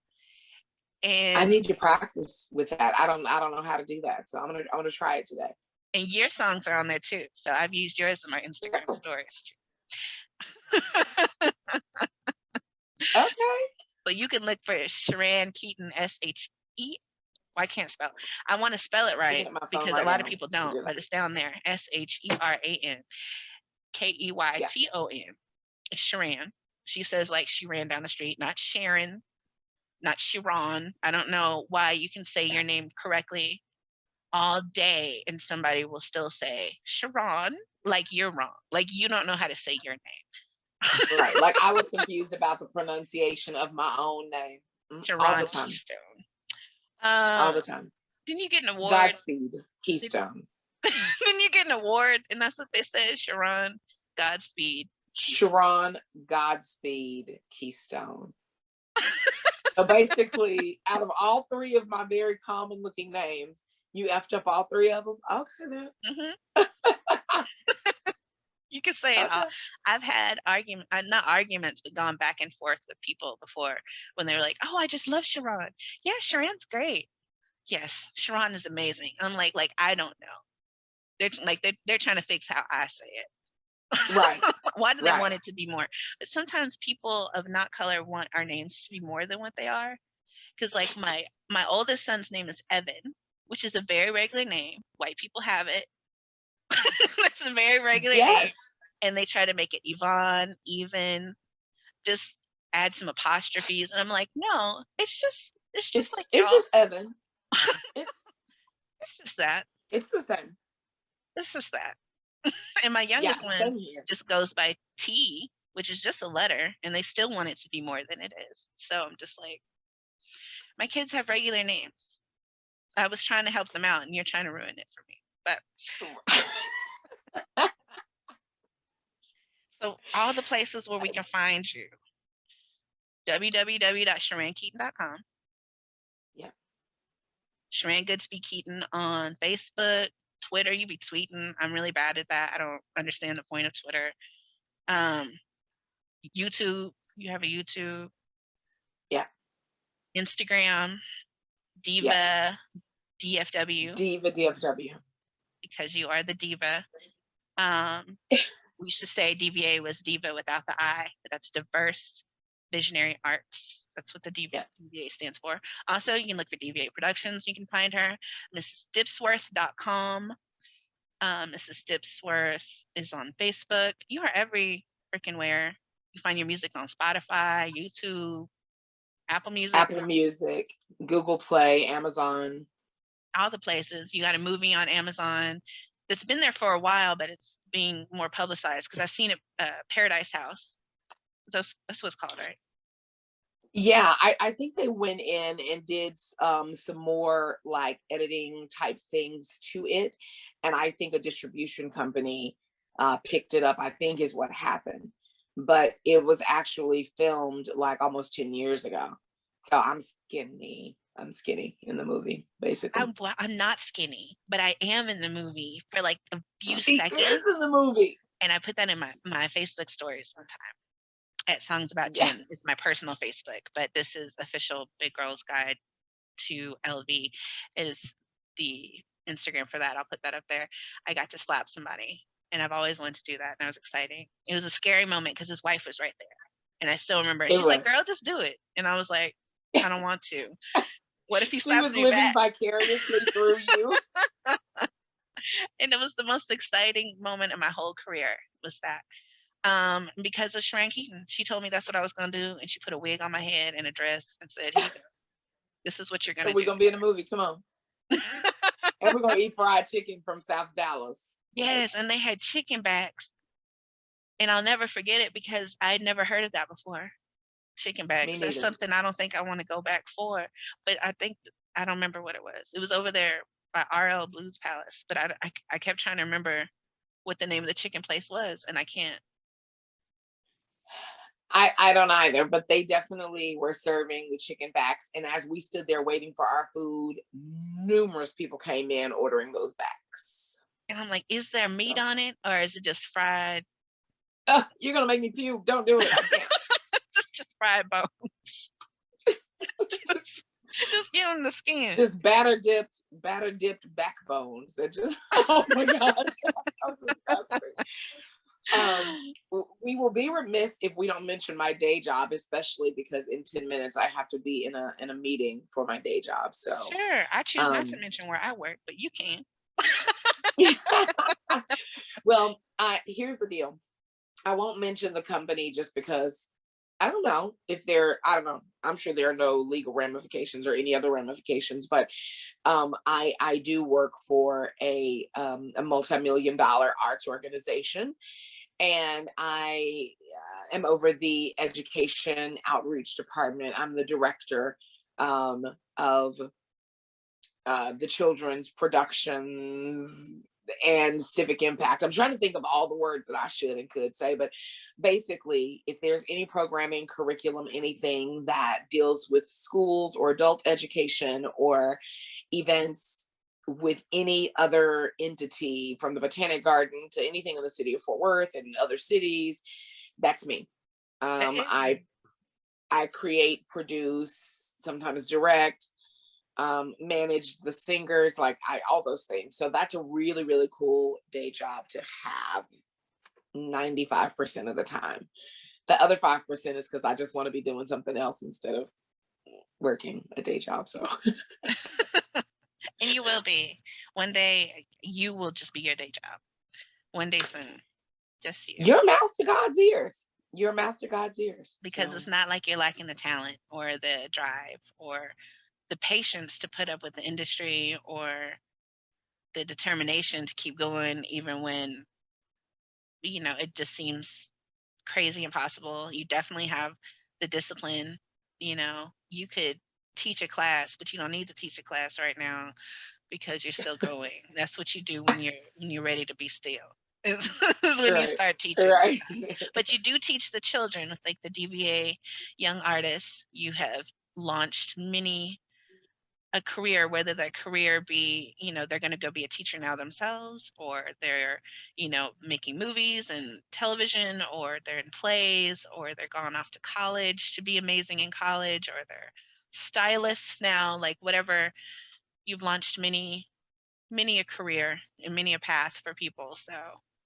I And need to practice with that. I don't know how to do that. So I'm gonna try it today. and your songs are on there too. So I've used yours in my Instagram stories too. Okay. So you can look for Sheran Keyton, SHE. Well, I can't spell. I want to spell it right because a lot of people don't, but it's down there. SHERAN KEYTON. Sheran. She says like she ran down the street, not Sharon, not Sharon. I don't know why you can say your name correctly all day and somebody will still say Sharon, like you're wrong. Like you don't know how to say your name. Right. Like I was confused about the pronunciation of my own name. Sharon Keystone. All the time. Didn't you get an award? Godspeed Keystone. Didn't you get an award? And that's what they said, Sharon Godspeed. Sheran Goodspeed Keyton. So basically, out of all three of my very common looking names, you effed up all three of them. Okay, then. Mm-hmm. You can say it all. I've had not arguments, but gone back and forth with people before when they're like, "Oh, I just love Sharon." Yeah, Sharon's great. Yes, Sharon is amazing. I'm like I don't know. They're trying to fix how I say it. Right. Why do they want it to be more? But sometimes people of not color want our names to be more than what they are. Because like my oldest son's name is Evan, which is a very regular name. White people have it. It's a very regular name. And they try to make it Yvonne, even, just add some apostrophes. And I'm like, no, it's just like it's just Evan. It's just that. It's the same. It's just that. And my youngest one just goes by T, which is just a letter, and they still want it to be more than it is. So I'm just like, my kids have regular names. I was trying to help them out, and you're trying to ruin it for me. But so all the places where we can find you: www.SheranKeyton.com. Yeah. Sheran Goodspeed Keyton on Facebook. Twitter, you be tweeting. I'm really bad at that. I don't understand the point of Twitter. YouTube, you have a YouTube. Yeah. Instagram, Diva, DFW. Diva DFW. Because you are the diva. We used to say DVA was diva without the I, but that's diverse visionary arts. That's what the DVA stands for. Also, you can look for DVA Productions. You can find her. MrsDipsworth.com. Mrs. Dipsworth is on Facebook. You are every freaking where. You find your music on Spotify, YouTube, Apple Music, Google Play, Amazon. All the places. You got a movie on Amazon that's been there for a while, but it's being more publicized because I've seen it, Paradise House. That's what it's called, right? Yeah, I think they went in and did some more like editing type things to it. And I think a distribution company picked it up, I think is what happened. But it was actually filmed like almost 10 years ago. So I'm skinny in the movie, basically. I'm not skinny, but I am in the movie for like a few seconds. She is in the movie. And I put that in my Facebook stories one time. At Songs About Jen is my personal Facebook, but this is official Big Girls Guide to LV is the Instagram for that. I'll put that up there. I got to slap somebody, and I've always wanted to do that, and it was exciting. It was a scary moment because his wife was right there, and I still remember. She's like, "Girl, just do it," and I was like, "I don't want to." What if he slaps me back? She was living vicariously through you. And it was the most exciting moment of my whole career. Was that? Because of Sheran Keyton. She told me that's what I was gonna do, and she put a wig on my head and a dress and said, "Here you go. This is what you're So gonna we're do." gonna be in a movie. Come on. And we're gonna eat fried chicken from South Dallas. Yes, and they had chicken backs, and I'll never forget it because I'd never heard of that before. Chicken Me backs. That's neither. something I don't think I want to go back for, but I don't remember what it was. It was over there by RL Blues Palace, but I kept trying to remember what the name of the chicken place was, and I can't. I don't either, but they definitely were serving the chicken backs. And as we stood there waiting for our food, numerous people came in ordering those backs. And I'm like, is there meat So, on it or is it just fried? you're gonna make me puke. Don't do it. I can't. just fried bones. just give them the skin. Just batter dipped backbones. That just oh my god. We will be remiss if we don't mention my day job, especially because in 10 minutes I have to be in a meeting for my day job. So Sure, I choose not to mention where I work, but you can. well, here's the deal. I won't mention the company just because I don't know if I don't know. I'm sure there are no legal ramifications or any other ramifications, but I do work for a multi-million-dollar arts organization, and I am over the education outreach department. I'm the director of the children's productions and civic impact. I'm trying to think of all the words that I should and could say, but basically, if there's any programming, curriculum, anything that deals with schools or adult education or events with any other entity, from the Botanic Garden to anything in the city of Fort Worth and other cities, that's me. I create, produce, sometimes direct, manage the singers, like all those things. So that's a really, really cool day job to have 95% of the time. The other 5% is because I just want to be doing something else instead of working a day job. So and you will be. One day you will just be your day job. One day soon. Just you. You're a mouse to God's ears. You're a mouse to God's ears. Because So it's not like you're lacking the talent or the drive or the patience to put up with the industry or the determination to keep going even when it just seems crazy impossible. You definitely have the discipline. You could teach a class, but you don't need to teach a class right now because you're still going. That's what you do when you're ready to be still. Is when you start teaching. Right. But you do teach the children with like the DVA Young Artists. You have launched a career, whether that career be, they're going to go be a teacher now themselves, or they're, making movies and television, or they're in plays, or they're gone off to college to be amazing in college, or they're stylists now, like whatever. You've launched many a career and many a path for people. So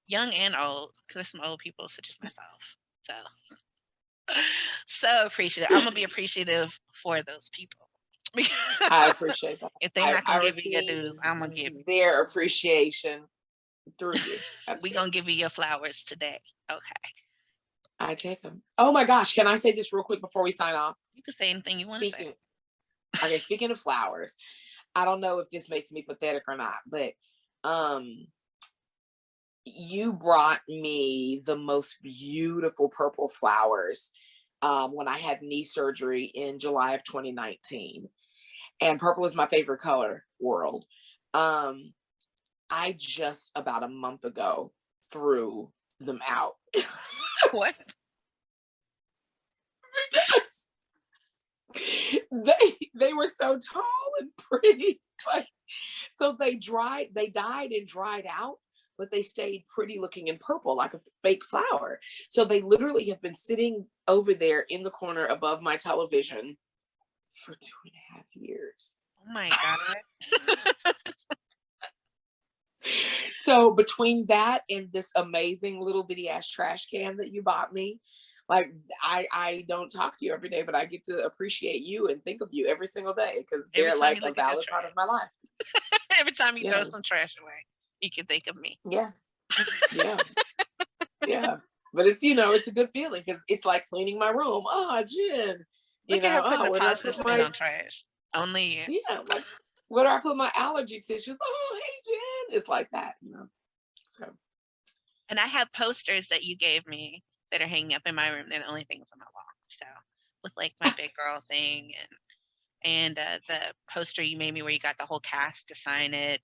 young and old, because there's some old people such as myself. So appreciative. I'm going to be appreciative for those people. I appreciate that. If they're not gonna give you your dues, I'm gonna give their appreciation through you. We're gonna give you your flowers today. Okay. I take them. Oh my gosh, can I say this real quick before we sign off? You can say anything you want to say. Okay, speaking of flowers, I don't know if this makes me pathetic or not, but you brought me the most beautiful purple flowers when I had knee surgery in July of 2019. And purple is my favorite color, world. I just about a month ago threw them out. What? Yes. They were so tall and pretty. So they died and dried out, but they stayed pretty looking and purple like a fake flower. So they literally have been sitting over there in the corner above my television for 2.5 years. Oh my God. So between that and this amazing little bitty ass trash can that you bought me, like I don't talk to you every day, but I get to appreciate you and think of you every single day because they're like a valid part of my life. Every time you throw some trash away, you can think of me. Yeah. Yeah. Yeah. But it's, it's a good feeling because it's like cleaning my room. Oh, Jen, Look at her putting a where did I positive put spin my, on trash. Only you. yeah, like, where do I put my allergy tissues? Oh, hey, Jen. It's like that. So, And I have posters that you gave me that are hanging up in my room. They're the only things on my wall. So with like my big girl thing and the poster you made me where you got the whole cast to sign it.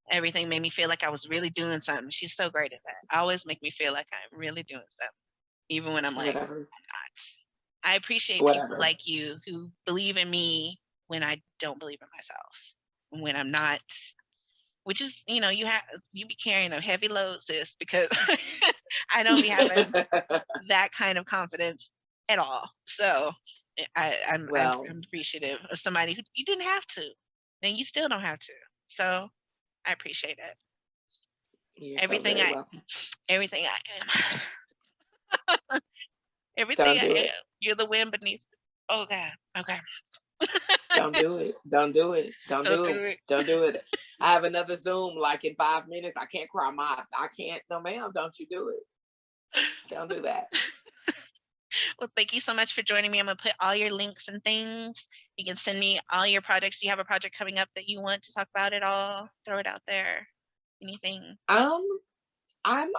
Everything made me feel like I was really doing something. She's so great at that. Always make me feel like I'm really doing something, even when I'm like, I'm whatever, not. I appreciate people whatever. like you who believe in me when I don't believe in myself, when I'm not. Which is, you be carrying a heavy load, sis, because I don't be having that kind of confidence at all. So I'm Well, appreciative of somebody who you didn't have to, and you still don't have to. So I appreciate it. you're so Everything very I welcome. everything I am. Everything Don't I do am. it. You're the wind beneath. Oh God. Okay. Don't do it. Don't do it. Don't Don't do do it. it. Don't do it. I have another Zoom like in 5 minutes. I can't cry I can't. No, ma'am. Don't you do it. Don't do that. Well, thank you so much for joining me. I'm gonna put all your links and things. You can send me all your projects. Do you have a project coming up that you want to talk about at all? Throw it out there. Anything? Um, I'm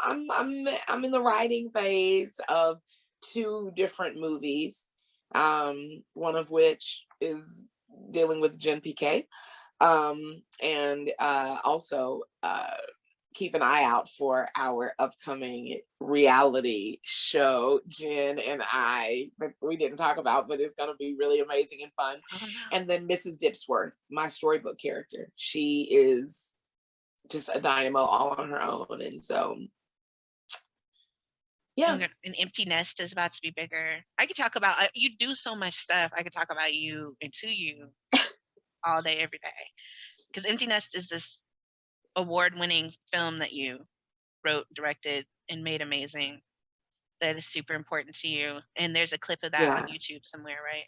in the writing phase of two different movies. One of which is dealing with Gen PK. And also keep an eye out for our upcoming reality show, Jen and I, that we didn't talk about, but it's going to be really amazing and fun. Oh no. And then Mrs. Dipsworth, my storybook character. She is just a dynamo all on her own. And so, yeah. An empty nest is about to be bigger. I could talk about you do so much stuff. I could talk about you and to you all day, every day. Because Empty Nest is this award-winning film that you wrote, directed, and made amazing. That is super important to you. And there's a clip of that on Yeah. YouTube somewhere, right?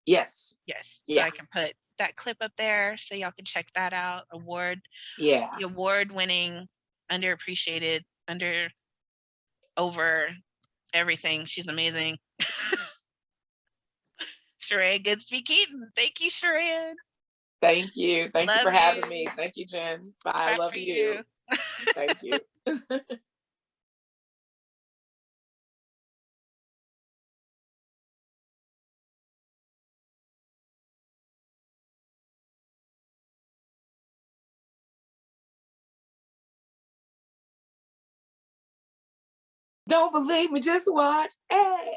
Yes. Yes. So Yeah. I can put that clip up there so y'all can check that out. Yeah. The award-winning, underappreciated, over everything. She's amazing. Sheran Goodspeed Keyton. Thank you, Sheran. Thank you. Thank you for Love having you. me. Thank you, Jen. Bye. Clap Love for you. you. Thank you. Don't believe me, just watch. Hey.